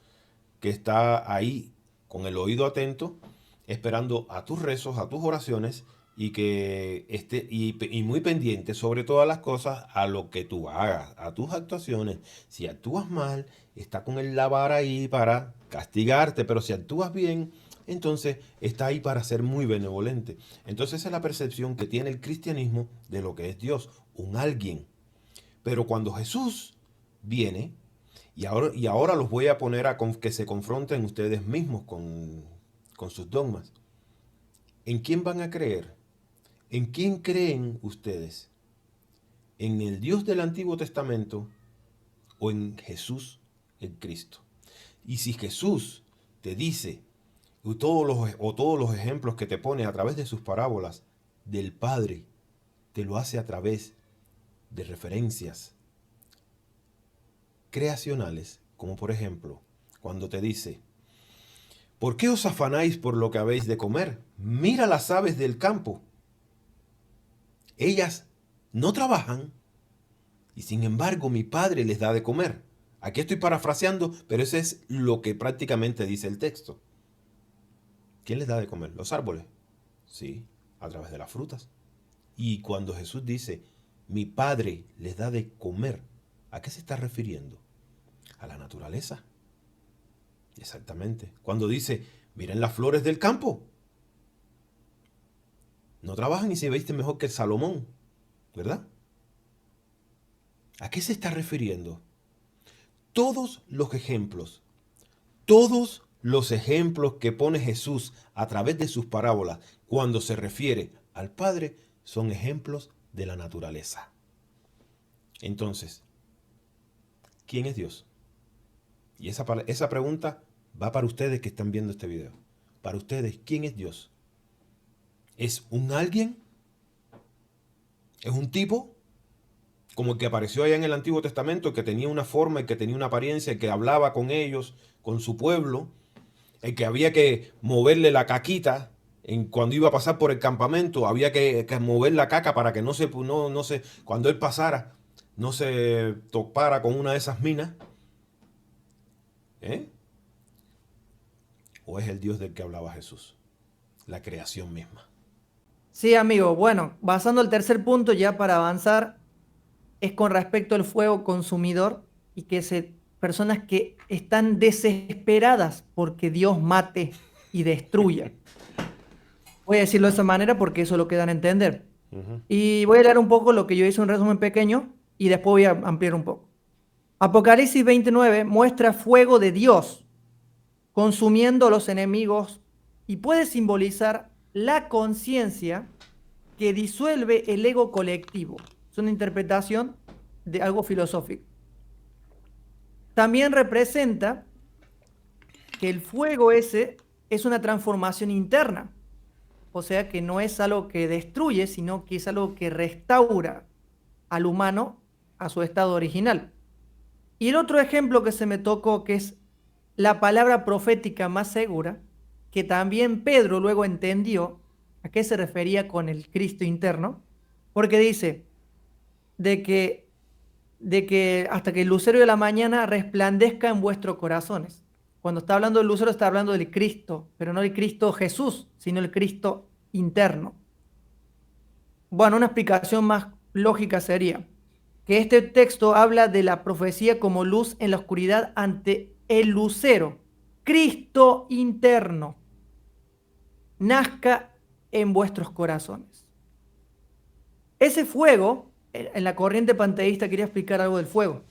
Speaker 2: que está ahí con el oído atento, esperando a tus rezos, a tus oraciones y que esté y muy pendiente sobre todas las cosas a lo que tú hagas, a tus actuaciones. Si actúas mal, está con el la vara ahí para castigarte, pero si actúas bien, entonces está ahí para ser muy benevolente. Entonces esa es la percepción que tiene el cristianismo de lo que es Dios, un alguien. Pero cuando Jesús viene, y ahora los voy a poner que se confronten ustedes mismos con sus dogmas. ¿En quién van a creer? ¿En quién creen ustedes? ¿En el Dios del Antiguo Testamento o en Jesús el Cristo? Y si Jesús te dice, todos los ejemplos que te pone a través de sus parábolas del Padre, te lo hace a través de referencias creacionales, como por ejemplo, cuando te dice, ¿por qué os afanáis por lo que habéis de comer? Mira las aves del campo. Ellas no trabajan y sin embargo mi Padre les da de comer. Aquí estoy parafraseando, pero eso es lo que prácticamente dice el texto. ¿Quién les da de comer? Los árboles. Sí, a través de las frutas. Y cuando Jesús dice, mi Padre les da de comer, ¿a qué se está refiriendo? A la naturaleza. Exactamente. Cuando dice, miren las flores del campo. No trabajan y se visten mejor que el Salomón, ¿verdad? ¿A qué se está refiriendo? Todos los ejemplos que pone Jesús a través de sus parábolas cuando se refiere al Padre son ejemplos de la naturaleza. Entonces, ¿quién es Dios? Y esa pregunta va para ustedes que están viendo este video. Para ustedes, ¿quién es Dios? ¿Es un alguien? ¿Es un tipo? Como el que apareció allá en el Antiguo Testamento, que tenía una forma y que tenía una apariencia, que hablaba con ellos, con su pueblo, el que había que moverle la caquita cuando iba a pasar por el campamento, había que mover la caca para que cuando él pasara, no se topara con una de esas minas. ¿Eh? ¿O es el Dios del que hablaba Jesús? La creación misma.
Speaker 1: Sí, amigo. Bueno, basando el tercer punto ya para avanzar, es con respecto al fuego consumidor y que personas que están desesperadas porque Dios mate y destruya. Voy a decirlo de esa manera porque eso lo quedan a entender.
Speaker 2: Ujú.
Speaker 1: Y voy a leer un poco lo que yo hice, un resumen pequeño, y después voy a ampliar un poco. Apocalipsis 29 muestra fuego de Dios consumiendo a los enemigos y puede simbolizar la conciencia que disuelve el ego colectivo. Es una interpretación de algo filosófico. También representa que el fuego ese es una transformación interna, o sea que no es algo que destruye, sino que es algo que restaura, al humano a su estado original. Y el otro ejemplo que se me tocó, que es la palabra profética más segura, que también Pedro luego entendió a qué se refería con el Cristo interno, porque dice de que, de que hasta que el lucero de la mañana resplandezca en vuestros corazones. Cuando está hablando del lucero está hablando del Cristo, pero no del Cristo Jesús, sino el Cristo interno. Bueno, una explicación más lógica sería que este texto habla de la profecía como luz en la oscuridad ante el lucero, Cristo interno, nazca en vuestros corazones. Ese fuego, en la corriente panteísta, quería explicar algo del fuego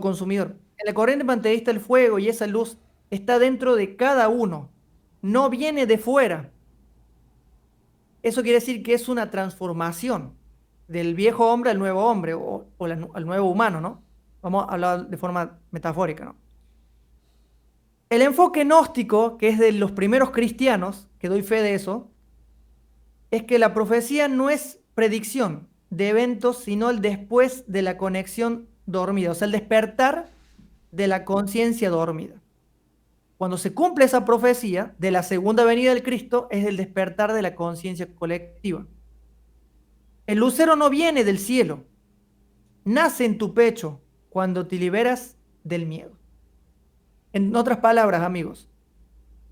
Speaker 1: consumidor. En la corriente panteísta el fuego y esa luz está dentro de cada uno, no viene de fuera. Eso quiere decir que es una transformación del viejo hombre al nuevo hombre al nuevo humano, ¿no? Vamos a hablar de forma metafórica, ¿no? El enfoque gnóstico, que es de los primeros cristianos, que doy fe de eso, es que la profecía no es predicción de eventos, sino el después de la conexión dormida, o sea, el despertar de la conciencia dormida. Cuando se cumple esa profecía de la segunda venida del Cristo, es el despertar de la conciencia colectiva. El lucero no viene del cielo, nace en tu pecho cuando te liberas del miedo. En otras palabras, amigos,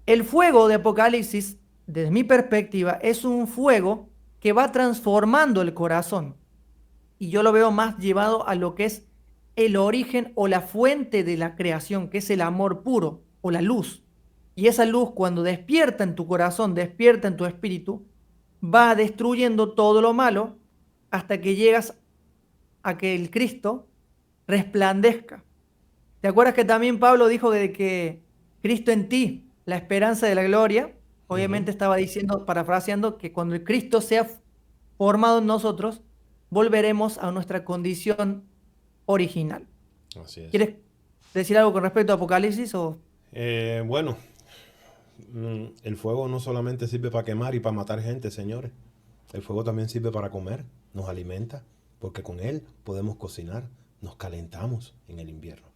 Speaker 1: el fuego de Apocalipsis, desde mi perspectiva, es un fuego que va transformando el corazón. Y yo lo veo más llevado a lo que es el origen o la fuente de la creación, que es el amor puro o la luz. Y esa luz, cuando despierta en tu corazón, despierta en tu espíritu, va destruyendo todo lo malo hasta que llegas a que el Cristo resplandezca. ¿Te acuerdas que también Pablo dijo de que Cristo en ti, la esperanza de la gloria?
Speaker 2: Ujú.
Speaker 1: Obviamente estaba diciendo, parafraseando, que cuando el Cristo sea formado en nosotros, volveremos a nuestra condición original.
Speaker 2: Así es.
Speaker 1: ¿Quieres decir algo con respecto a Apocalipsis o?
Speaker 2: Bueno, el fuego no solamente sirve para quemar y para matar gente, señores. El fuego también sirve para comer, nos alimenta, porque con él podemos cocinar, nos calentamos en el invierno.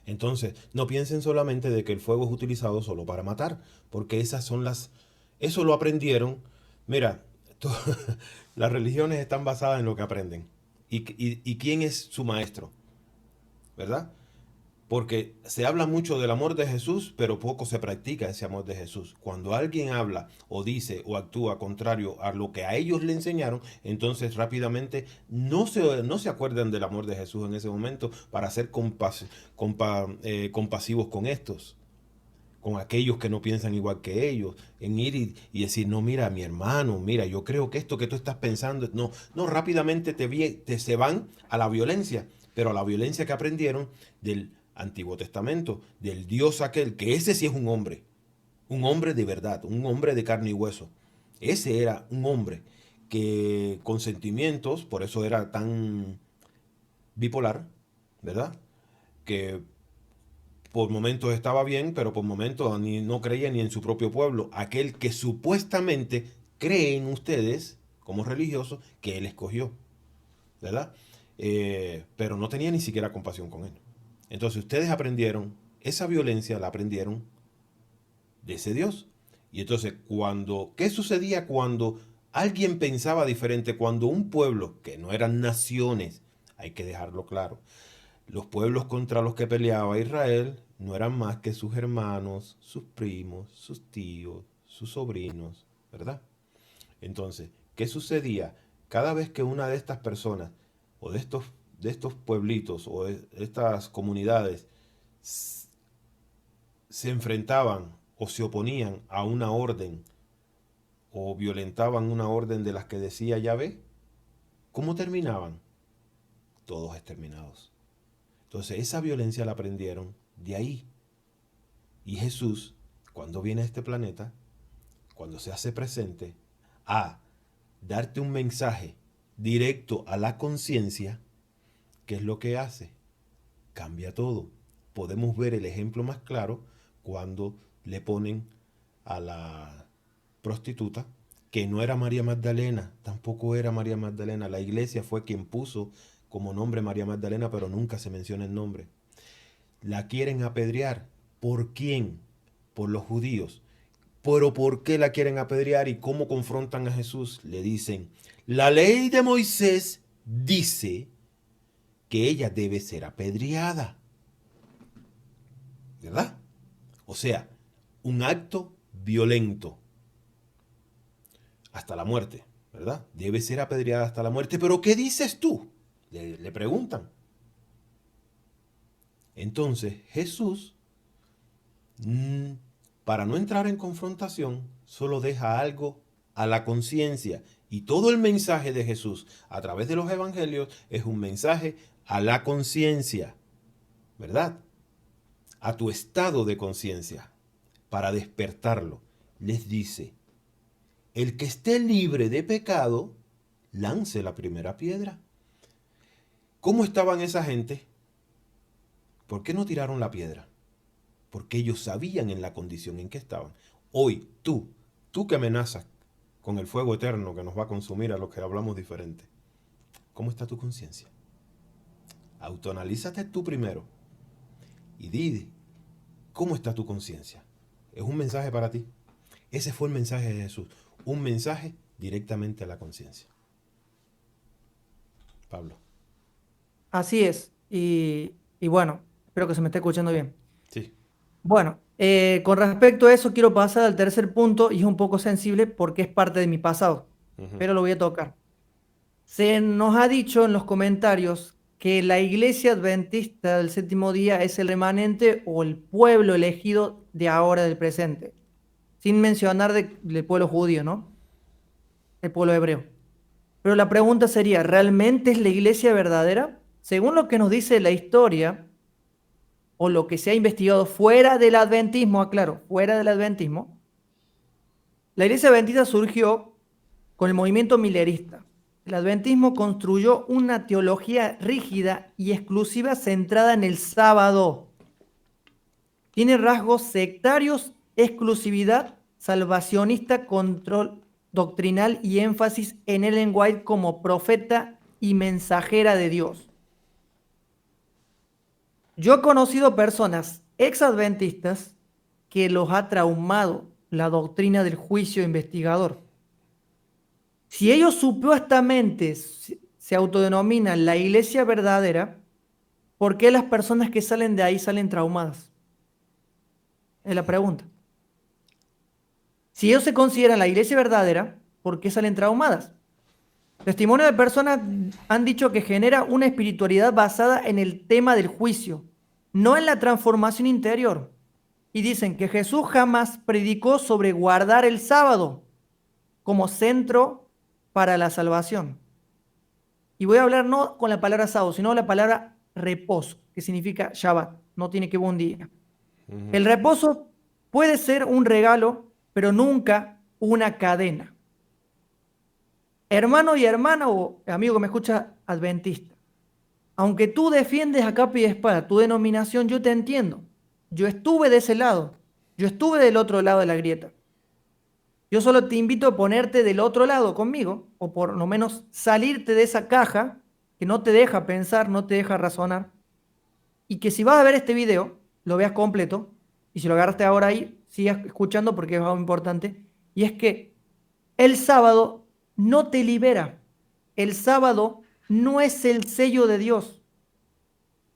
Speaker 2: Entonces, no piensen solamente de que el fuego es utilizado solo para matar, porque eso lo aprendieron. Mira, to- las religiones están basadas en lo que aprenden. ¿Y quién es su maestro? ¿Verdad? Porque se habla mucho del amor de Jesús, pero poco se practica ese amor de Jesús. Cuando alguien habla o dice o actúa contrario a lo que a ellos le enseñaron, entonces rápidamente no se acuerdan del amor de Jesús en ese momento para ser compasivos con estos, con aquellos que no piensan igual que ellos, en ir y decir, no, mira, mi hermano, mira, yo creo que esto que tú estás pensando, no, no, rápidamente se van a la violencia, pero a la violencia que aprendieron del Antiguo Testamento, del Dios aquel, que ese sí es un hombre de verdad, un hombre de carne y hueso. Ese era un hombre que con sentimientos, por eso era tan bipolar, ¿verdad? Que por momentos estaba bien, pero por momentos no creía ni en su propio pueblo. Aquel que supuestamente cree en ustedes, como religiosos, que él escogió, ¿verdad? Pero no tenía ni siquiera compasión con él. Entonces ustedes aprendieron, esa violencia la aprendieron de ese Dios. Y entonces, ¿qué sucedía cuando alguien pensaba diferente? Cuando un pueblo, que no eran naciones, hay que dejarlo claro, los pueblos contra los que peleaba Israel no eran más que sus hermanos, sus primos, sus tíos, sus sobrinos, ¿verdad? Entonces, ¿qué sucedía? Cada vez que una de estas personas o de estos pueblitos o de estas comunidades se enfrentaban o se oponían a una orden o violentaban una orden de las que decía Yahvé, ¿cómo terminaban? Todos exterminados. Entonces esa violencia la aprendieron de ahí. Y Jesús, cuando viene a este planeta, cuando se hace presente, a darte un mensaje directo a la conciencia, ¿qué es lo que hace? Cambia todo. Podemos ver el ejemplo más claro cuando le ponen a la prostituta, que no era María Magdalena, tampoco era María Magdalena. La iglesia fue quien puso como nombre María Magdalena, pero nunca se menciona el nombre. La quieren apedrear. ¿Por quién? Por los judíos. Pero ¿por qué la quieren apedrear y cómo confrontan a Jesús? Le dicen, la ley de Moisés dice que ella debe ser apedreada. ¿Verdad? O sea, un acto violento hasta la muerte, ¿verdad? Debe ser apedreada hasta la muerte. ¿Pero qué dices tú? Le preguntan. Entonces Jesús, para no entrar en confrontación, solo deja algo a la conciencia. Y todo el mensaje de Jesús a través de los evangelios es un mensaje a la conciencia, ¿verdad? A tu estado de conciencia, para despertarlo. Les dice, el que esté libre de pecado, lance la primera piedra. ¿Cómo estaban esa gente? ¿Por qué no tiraron la piedra? Porque ellos sabían en la condición en que estaban. Hoy, tú que amenazas con el fuego eterno que nos va a consumir a los que hablamos diferente, ¿cómo está tu conciencia? Autoanalízate tú primero y di, ¿cómo está tu conciencia? Es un mensaje para ti. Ese fue el mensaje de Jesús. Un mensaje directamente a la conciencia. Pablo.
Speaker 1: Así es. Y bueno, espero que se me esté escuchando bien.
Speaker 2: Sí.
Speaker 1: Bueno, con respecto a eso quiero pasar al tercer punto y es un poco sensible porque es parte de mi pasado, pero lo voy a tocar. Se nos ha dicho en los comentarios que la iglesia adventista del séptimo día es el remanente o el pueblo elegido de ahora, del presente, sin mencionar del pueblo judío, ¿no? El pueblo hebreo. Pero la pregunta sería, ¿realmente es la iglesia verdadera? Según lo que nos dice la historia, o lo que se ha investigado fuera del adventismo, aclaro, fuera del adventismo, la iglesia adventista surgió con el movimiento milerista. El adventismo construyó una teología rígida y exclusiva centrada en el sábado. Tiene rasgos sectarios, exclusividad, salvacionista, control doctrinal y énfasis en Ellen White como profeta y mensajera de Dios. Yo he conocido personas ex-adventistas que los ha traumado la doctrina del juicio investigador. Si ellos supuestamente se autodenominan la iglesia verdadera, ¿por qué las personas que salen de ahí salen traumadas? Es la pregunta. Si ellos se consideran la iglesia verdadera, ¿por qué salen traumadas? Testimonios de personas han dicho que genera una espiritualidad basada en el tema del juicio, no en la transformación interior. Y dicen que Jesús jamás predicó sobre guardar el sábado como centro para la salvación. Y voy a hablar no con la palabra sábado, sino la palabra reposo, que significa Shabbat, no tiene que ver un día. El reposo puede ser un regalo, pero nunca una cadena. Hermano y hermana o amigo que me escucha adventista, aunque tú defiendes a capa y espada tu denominación, yo te entiendo. Yo estuve de ese lado, yo estuve del otro lado de la grieta. Yo solo te invito a ponerte del otro lado conmigo, o por lo menos salirte de esa caja que no te deja pensar, no te deja razonar, y que si vas a ver este video, lo veas completo, y si lo agarraste ahora ahí, sigas escuchando porque es algo importante, y es que el sábado no te libera. El sábado no es el sello de Dios.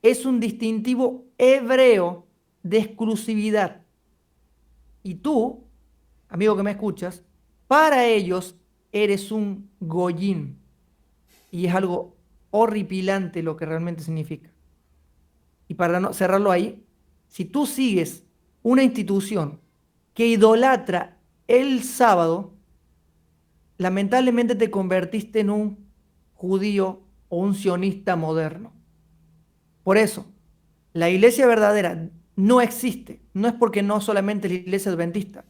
Speaker 1: Es un distintivo hebreo de exclusividad. Y tú, amigo que me escuchas, para ellos eres un goyín. Y es algo horripilante lo que realmente significa. Y para no cerrarlo ahí, si tú sigues una institución que idolatra el sábado, lamentablemente te convertiste en un judío o un sionista moderno. Por eso, la iglesia verdadera no existe. No es porque no solamente la iglesia adventista.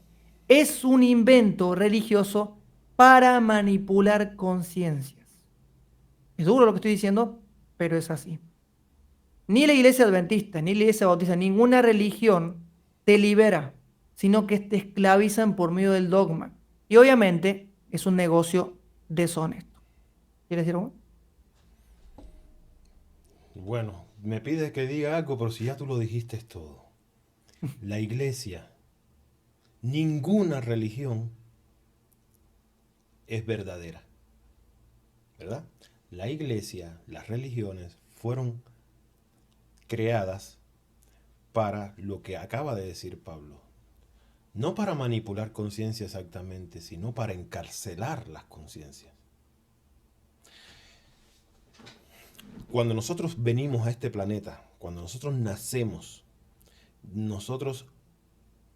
Speaker 1: Es un invento religioso para manipular conciencias. Es duro lo que estoy diciendo, pero es así. Ni la iglesia adventista, ni la iglesia bautista, ninguna religión te libera, sino que te esclavizan por medio del dogma. Y obviamente es un negocio deshonesto. ¿Quieres decir algo?
Speaker 2: Bueno, me pides que diga algo, pero si ya tú lo dijiste todo. La iglesia, ninguna religión es verdadera, ¿verdad? La iglesia, las religiones fueron creadas para lo que acaba de decir Pablo. No para manipular conciencia exactamente, sino para encarcelar las conciencias. Cuando nosotros venimos a este planeta, cuando nosotros nacemos, nosotros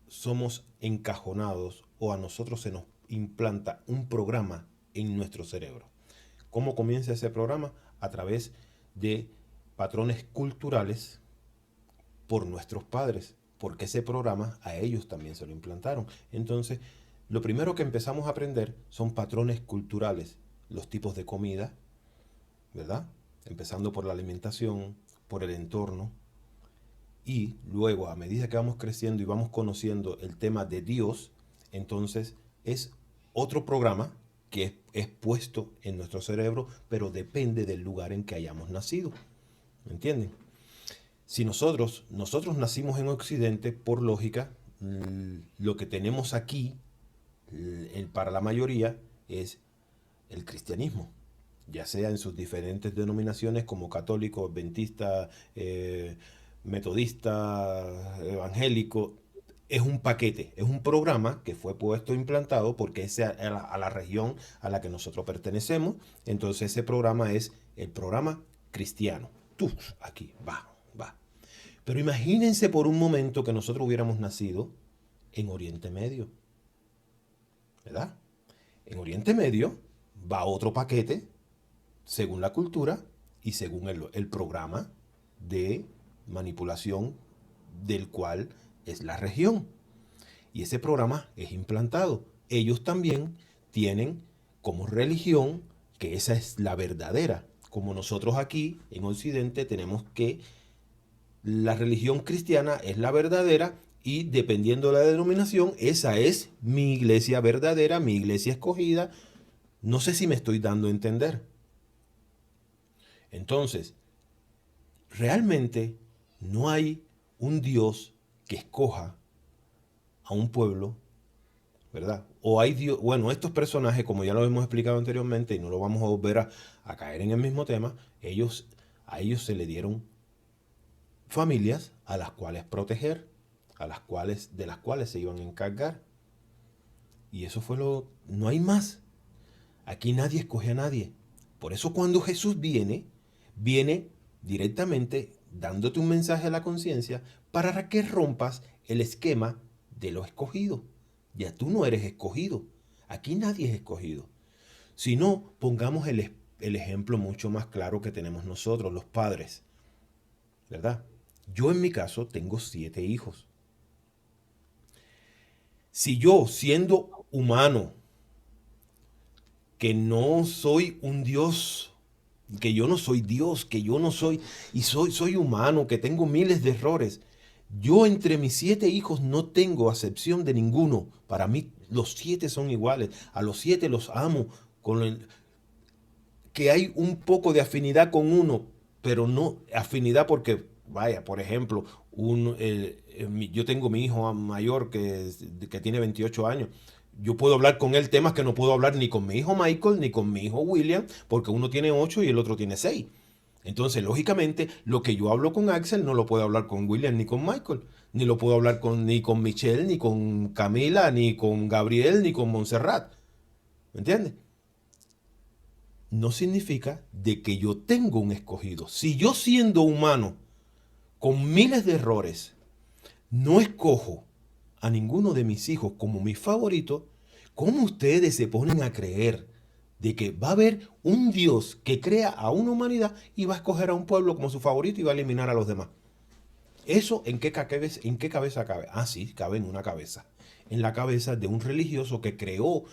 Speaker 2: somos encajonados o a nosotros se nos implanta un programa en nuestro cerebro. ¿Cómo comienza ese programa? A través de patrones culturales por nuestros padres, porque ese programa a ellos también se lo implantaron. Entonces, lo primero que empezamos a aprender son patrones culturales, los tipos de comida, ¿verdad? Empezando por la alimentación, por el entorno, y luego, a medida que vamos creciendo y vamos conociendo el tema de Dios, entonces es otro programa que es puesto en nuestro cerebro, pero depende del lugar en que hayamos nacido. ¿Me entienden? Si nosotros nacimos en Occidente, por lógica, lo que tenemos aquí, para la mayoría, es el cristianismo, ya sea en sus diferentes denominaciones como católico, adventista, metodista, evangélico. Es un paquete, es un programa que fue puesto, implantado, porque es a la región a la que nosotros pertenecemos. Entonces ese programa es el programa cristiano. Tú, aquí, va, va. Pero imagínense por un momento que nosotros hubiéramos nacido en Oriente Medio, ¿verdad? En Oriente Medio va otro paquete según la cultura y según el programa de manipulación del cual es la región. Y ese programa es implantado. Ellos también tienen como religión que esa es la verdadera. Como nosotros aquí en Occidente tenemos que la religión cristiana es la verdadera y dependiendo de la denominación, esa es mi iglesia verdadera, mi iglesia escogida. No sé si me estoy dando a entender. Entonces, realmente no hay un Dios que escoja a un pueblo, ¿verdad? O hay Dios, bueno, estos personajes, como ya lo hemos explicado anteriormente, y no lo vamos a volver a caer en el mismo tema, a ellos se le dieron familias a las cuales proteger, de las cuales se iban a encargar. Y eso fue no hay más. Aquí nadie escoge a nadie. Por eso cuando Jesús viene directamente dándote un mensaje a la conciencia para que rompas el esquema de lo escogido. Ya tú no eres escogido. Aquí nadie es escogido. Si no, pongamos el ejemplo mucho más claro que tenemos nosotros, los padres. ¿Verdad? Yo en mi caso tengo 7 hijos. Si yo, siendo humano, que no soy un Dios, que yo no soy Dios, que yo no soy, y soy humano, que tengo miles de errores. Yo entre mis 7 hijos no tengo acepción de ninguno. Para mí los 7 son iguales. A los 7 los amo. Que hay un poco de afinidad con uno, pero no afinidad porque, vaya, por ejemplo, yo tengo mi hijo mayor que tiene 28 años. Yo puedo hablar con él temas que no puedo hablar ni con mi hijo Michael ni con mi hijo William, porque uno tiene 8 y el otro tiene 6. Entonces, lógicamente, lo que yo hablo con Axel no lo puedo hablar con William ni con Michael. Ni lo puedo hablar ni con Michelle, ni con Camila, ni con Gabriel, ni con Montserrat. ¿Me entiendes? No significa de que yo tengo un escogido. Si yo siendo humano, con miles de errores, no escojo a ninguno de mis hijos como mi favorito, ¿cómo ustedes se ponen a creer de que va a haber un Dios que crea a una humanidad y va a escoger a un pueblo como su favorito y va a eliminar a los demás? ¿Eso en qué cabeza cabe? Ah, sí, cabe en una cabeza. En la cabeza de un religioso que creyó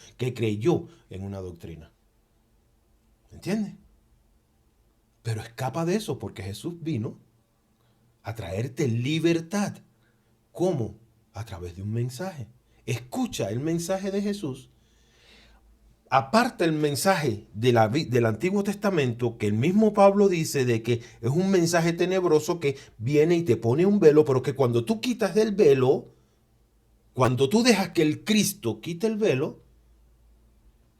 Speaker 2: en una doctrina. ¿Entiendes? Pero escapa de eso porque Jesús vino a traerte libertad. ¿Cómo? A través de un mensaje. Escucha el mensaje de Jesús. aparta el mensaje del Antiguo Testamento, que el mismo Pablo dice de que es un mensaje tenebroso que viene y te pone un velo, pero que cuando tú quitas del velo, cuando tú dejas que el Cristo quite el velo,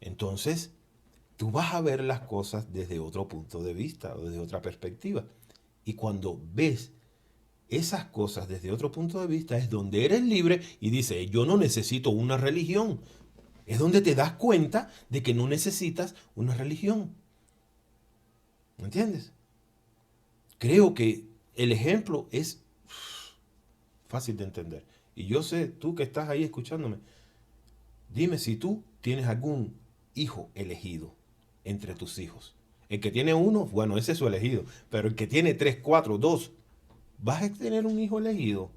Speaker 2: entonces tú vas a ver las cosas desde otro punto de vista o desde otra perspectiva. Y cuando ves esas cosas desde otro punto de vista es donde eres libre y dices, yo no necesito una religión. Es donde te das cuenta de que no necesitas una religión. ¿Me entiendes? Creo que el ejemplo es fácil de entender. Y yo sé, tú que estás ahí escuchándome, dime si tú tienes algún hijo elegido entre tus hijos. El que tiene uno, bueno, ese es su elegido. Pero el que tiene 3, 4, 2, ¿vas a tener un hijo elegido?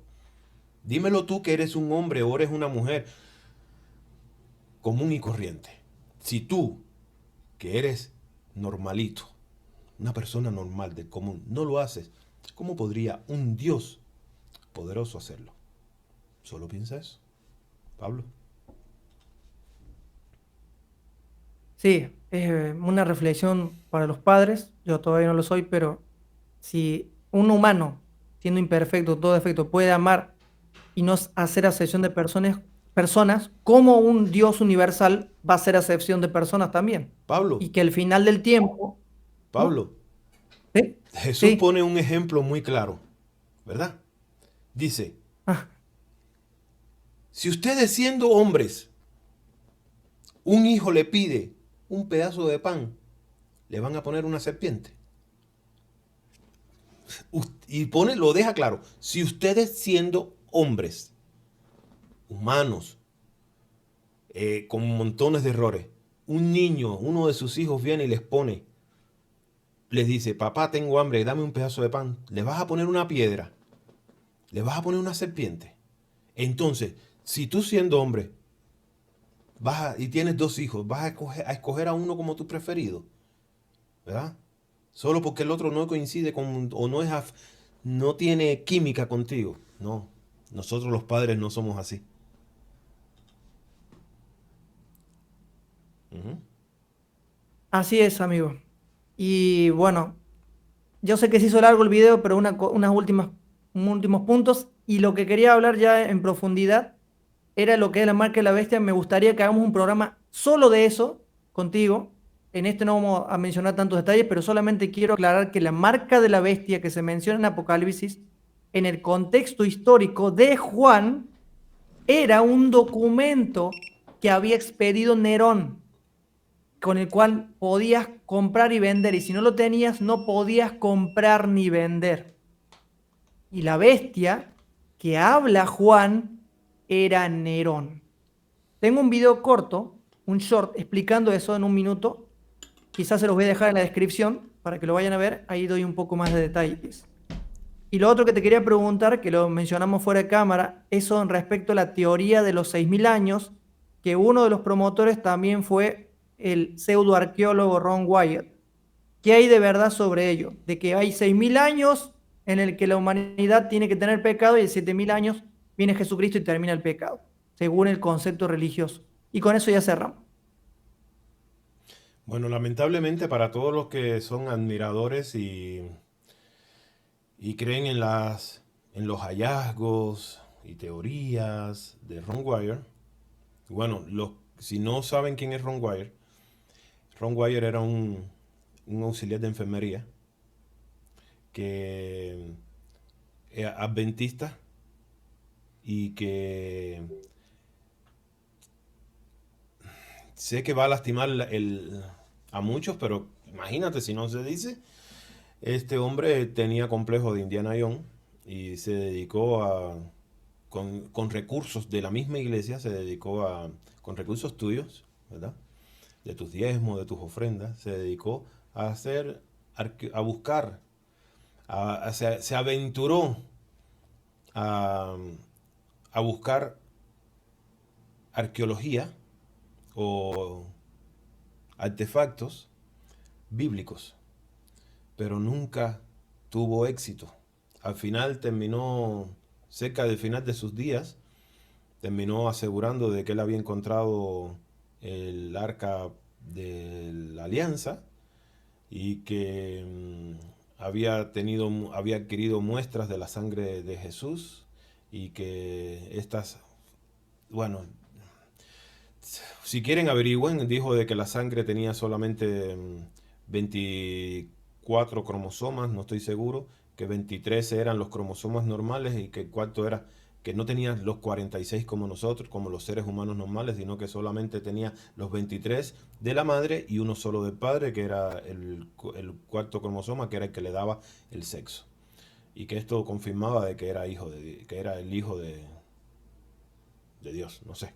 Speaker 2: Dímelo tú que eres un hombre o eres una mujer común y corriente. Si tú, que eres normalito, una persona normal del común, no lo haces, ¿cómo podría un Dios poderoso hacerlo? Solo piensa eso, Pablo.
Speaker 1: Sí, es una reflexión para los padres. Yo todavía no lo soy, pero si un humano, siendo imperfecto, todo defecto, puede amar y no hacer acepción de personas, ¿cómo un Dios universal va a hacer acepción de personas también?
Speaker 2: Pablo,
Speaker 1: Y que al final del tiempo, ¿no?
Speaker 2: Pablo,
Speaker 1: ¿Sí?
Speaker 2: Jesús
Speaker 1: Sí.
Speaker 2: pone un ejemplo muy claro, ¿verdad? Dice,
Speaker 1: Ah,
Speaker 2: si ustedes siendo hombres, un hijo le pide un pedazo de pan, le van a poner una serpiente. Y lo deja claro, si ustedes siendo hombres, humanos, con montones de errores, un niño, uno de sus hijos viene y les dice, papá, tengo hambre, dame un pedazo de pan, le vas a poner una piedra, le vas a poner una serpiente. Entonces, si tú siendo hombre y tienes 2 hijos, vas a escoger a uno como tu preferido, ¿verdad? Solo porque el otro no coincide con o no tiene química contigo. No, nosotros los padres no somos así. Ujú.
Speaker 1: así es, amigo. Y bueno, yo sé que se hizo largo el video, pero unos últimos puntos. Y lo que quería hablar ya en profundidad era lo que es la marca de la bestia. Me gustaría que hagamos un programa solo de eso contigo. En este no vamos a mencionar tantos detalles, pero solamente quiero aclarar que la marca de la bestia que se menciona en Apocalipsis, en el contexto histórico de Juan, era un documento que había expedido Nerón, con el cual podías comprar y vender, y si no lo tenías, no podías comprar ni vender. Y la bestia que habla Juan era Nerón. Tengo un video corto, un short, explicando eso en un minuto. Quizás se los voy a dejar en la descripción para que lo vayan a ver. Ahí doy un poco más de detalles. Y lo otro que te quería preguntar, que lo mencionamos fuera de cámara, eso en respecto a la teoría de los 6.000 años, que uno de los promotores también fue el pseudoarqueólogo Ron Wyatt. ¿Qué hay de verdad sobre ello? De que hay 6.000 años en el que la humanidad tiene que tener pecado y en 7.000 años viene Jesucristo y termina el pecado, según el concepto religioso. Y con eso ya cerramos.
Speaker 2: Bueno, lamentablemente para todos los que son admiradores y creen en los hallazgos y teorías de Ron Wire, bueno, si no saben quién es Ron Wire era un auxiliar de enfermería que era adventista y que sé que va a lastimar a muchos, pero imagínate si no se dice. Este hombre tenía complejo de Indiana Jones y se dedicó con recursos de la misma iglesia, con recursos tuyos, ¿verdad? De tus diezmos, de tus ofrendas, se dedicó a buscar, se aventuró a, a buscar arqueología o artefactos bíblicos, pero nunca tuvo éxito. Al final cerca del final de sus días, terminó asegurando de que él había encontrado el arca de la alianza y que había adquirido muestras de la sangre de Jesús y que estas, bueno, si quieren averigüen, dijo de que la sangre tenía solamente 24 cromosomas, no estoy seguro, que 23 eran los cromosomas normales y que el cuarto era que no tenía los 46 como nosotros, como los seres humanos normales, sino que solamente tenía los 23 de la madre y uno solo del padre, que era el cuarto cromosoma, que era el que le daba el sexo. Y que esto confirmaba de que era que era el hijo de Dios, no sé.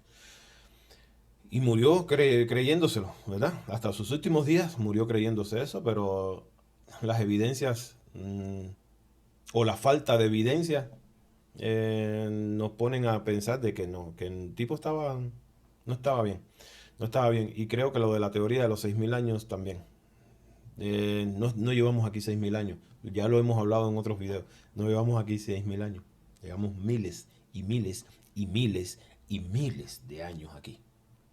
Speaker 2: Y murió creyéndoselo, ¿verdad? Hasta sus últimos días murió creyéndose eso, pero las evidencias o la falta de evidencia nos ponen a pensar de que no, que el tipo no estaba bien, no estaba bien. Y creo que lo de la teoría de los 6.000 años también. No llevamos aquí 6.000 años, ya lo hemos hablado en otros videos, no llevamos aquí 6.000 años, llevamos miles y miles y miles y miles de años aquí,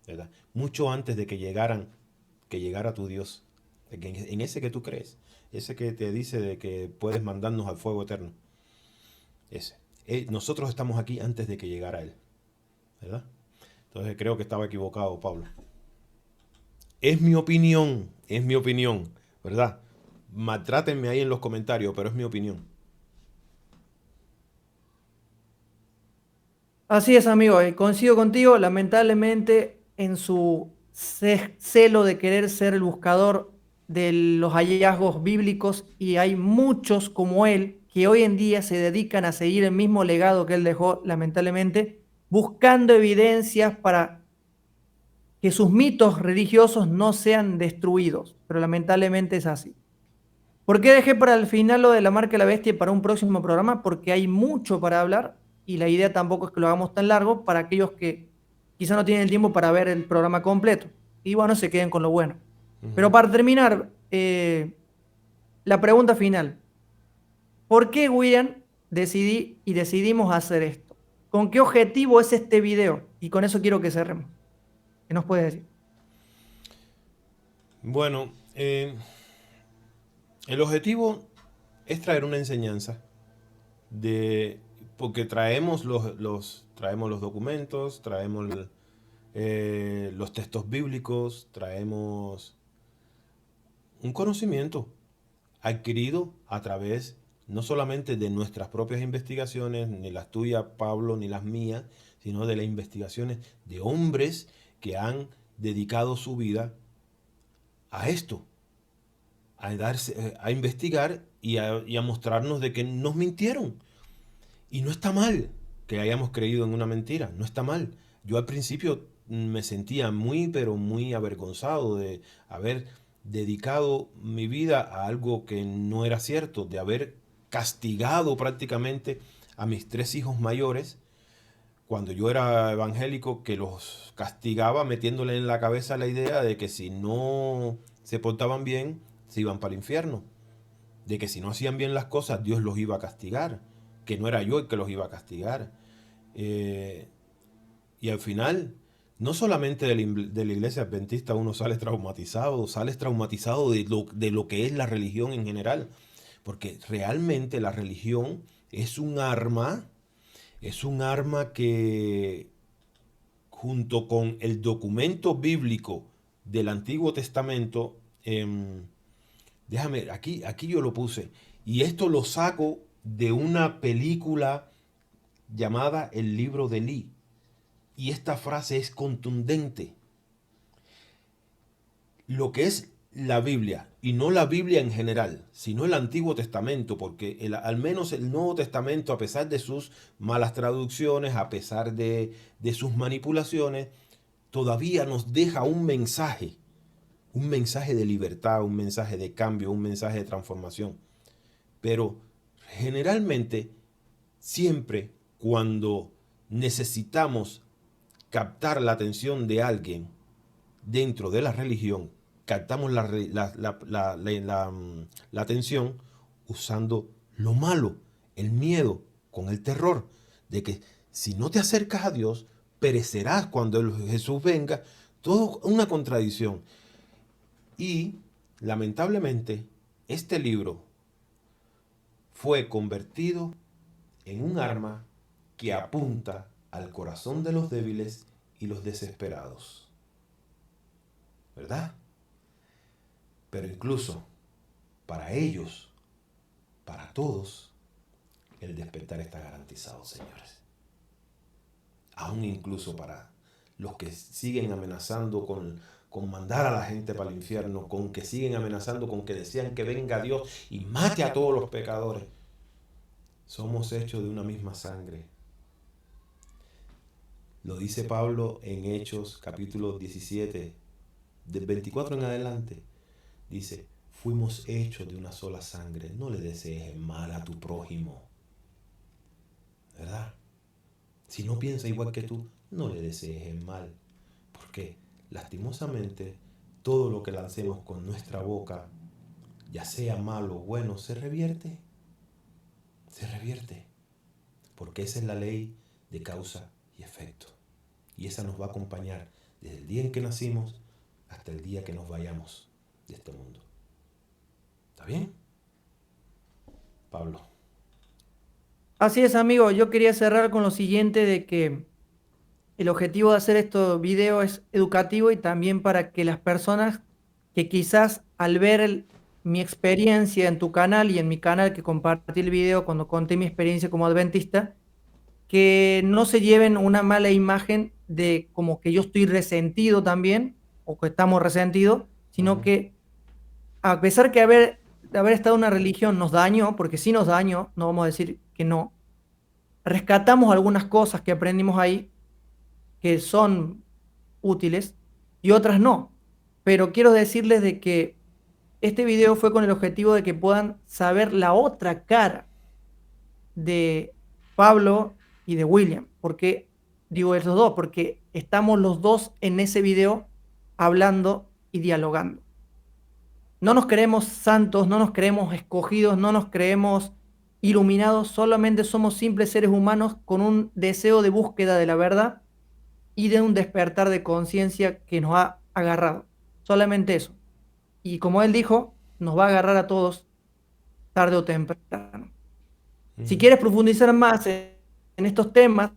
Speaker 2: ¿verdad? Mucho antes de que llegara tu Dios, en ese que tú crees, ese que te dice de que puedes mandarnos al fuego eterno, ese. Nosotros estamos aquí antes de que llegara Él, ¿verdad? Entonces creo que estaba equivocado Pablo. Es mi opinión, ¿verdad? Maltrátenme ahí en los comentarios, pero es mi opinión.
Speaker 1: Así es, amigo, coincido contigo. Lamentablemente, en su celo de querer ser el buscador de los hallazgos bíblicos, y hay muchos como él que hoy en día se dedican a seguir el mismo legado que él dejó, lamentablemente, buscando evidencias para que sus mitos religiosos no sean destruidos, pero lamentablemente es así. ¿Por qué dejé para el final lo de la marca de la bestia y para un próximo programa? Porque hay mucho para hablar y la idea tampoco es que lo hagamos tan largo para aquellos que quizá no tienen el tiempo para ver el programa completo. Y bueno, se queden con lo bueno. Pero para terminar, la pregunta final. ¿Por qué, William, decidimos hacer esto? ¿Con qué objetivo es este video? Y con eso quiero que cerremos. ¿Qué nos puedes decir?
Speaker 2: Bueno, el objetivo es traer una enseñanza de porque traemos los documentos, traemos los textos bíblicos, traemos un conocimiento adquirido a través no solamente de nuestras propias investigaciones, ni las tuyas, Pablo, ni las mías, sino de las investigaciones de hombres que han dedicado su vida a esto, a investigar y a mostrarnos de que nos mintieron. Y no está mal que hayamos creído en una mentira, no está mal. Yo al principio me sentía muy, pero muy avergonzado de haber dedicado mi vida a algo que no era cierto, de haber castigado prácticamente a mis 3 hijos mayores cuando yo era evangélico, que los castigaba metiéndole en la cabeza la idea de que si no se portaban bien, se iban para el infierno, de que si no hacían bien las cosas, Dios los iba a castigar, que no era yo el que los iba a castigar. Y al final, no solamente de la iglesia adventista uno sales traumatizado de lo que es la religión en general, porque realmente la religión es un arma que junto con el documento bíblico del Antiguo Testamento, aquí yo lo puse, y esto lo saco de una película llamada El libro de Lee. Y esta frase es contundente. Lo que es la Biblia, y no la Biblia en general, sino el Antiguo Testamento, porque al menos el Nuevo Testamento, a pesar de sus malas traducciones, a pesar de sus manipulaciones, todavía nos deja un mensaje de libertad, un mensaje de cambio, un mensaje de transformación. Pero generalmente, siempre cuando necesitamos captar la atención de alguien dentro de la religión, captamos la atención usando lo malo, el miedo, con el terror, de que si no te acercas a Dios, perecerás cuando Jesús venga. Todo una contradicción. Y lamentablemente este libro fue convertido en un arma que apunta al corazón de los débiles y los desesperados. ¿Verdad? Pero incluso para ellos, para todos, el despertar está garantizado, señores. Aún incluso para los que siguen amenazando con mandar a la gente para el infierno, con que siguen amenazando con que desean que venga Dios y mate a todos los pecadores. Somos hechos de una misma sangre. Lo dice Pablo en Hechos capítulo 17, del 24 en adelante. Dice, fuimos hechos de una sola sangre. No le desees el mal a tu prójimo. ¿Verdad? Si no piensa igual que tú, no le desees el mal. Porque lastimosamente todo lo que lancemos con nuestra boca, ya sea malo o bueno, se revierte. Se revierte. Porque esa es la ley de causa y efecto. Y esa nos va a acompañar desde el día en que nacimos hasta el día que nos vayamos de este mundo. ¿Está bien? Pablo.
Speaker 1: Así es, amigo. Yo quería cerrar con lo siguiente de que el objetivo de hacer estos videos es educativo y también para que las personas que quizás al ver mi experiencia en tu canal y en mi canal que compartí el video cuando conté mi experiencia como adventista, que no se lleven una mala imagen de como que yo estoy resentido también o que estamos resentidos, sino que a pesar que de haber estado en una religión nos dañó, porque sí nos dañó, no vamos a decir que no, rescatamos algunas cosas que aprendimos ahí que son útiles y otras no. Pero quiero decirles de que este video fue con el objetivo de que puedan saber la otra cara de Pablo y de William. Porque digo esos dos, porque estamos los dos en ese video hablando y dialogando. No nos creemos santos, no nos creemos escogidos, no nos creemos iluminados, solamente somos simples seres humanos con un deseo de búsqueda de la verdad y de un despertar de conciencia que nos ha agarrado. Solamente eso. Y como él dijo, nos va a agarrar a todos tarde o temprano. Si quieres profundizar más en estos temas,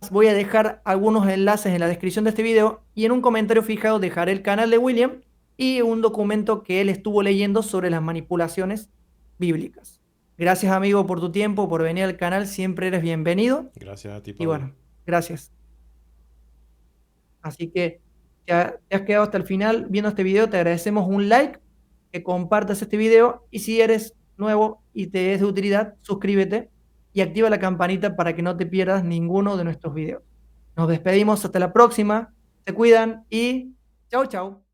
Speaker 1: voy a dejar algunos enlaces en la descripción de este video y en un comentario fijado dejaré el canal de William y un documento que él estuvo leyendo sobre las manipulaciones bíblicas. Gracias, amigo, por tu tiempo, por venir al canal. Siempre eres bienvenido.
Speaker 2: Gracias a ti,
Speaker 1: Y
Speaker 2: Pablo.
Speaker 1: bueno, gracias. Así que si te has quedado hasta el final viendo este video, te agradecemos un like, que compartas este video y si eres nuevo y te es de utilidad, suscríbete y activa la campanita para que no te pierdas ninguno de nuestros videos. Nos despedimos hasta la próxima, se cuidan y chau, chau.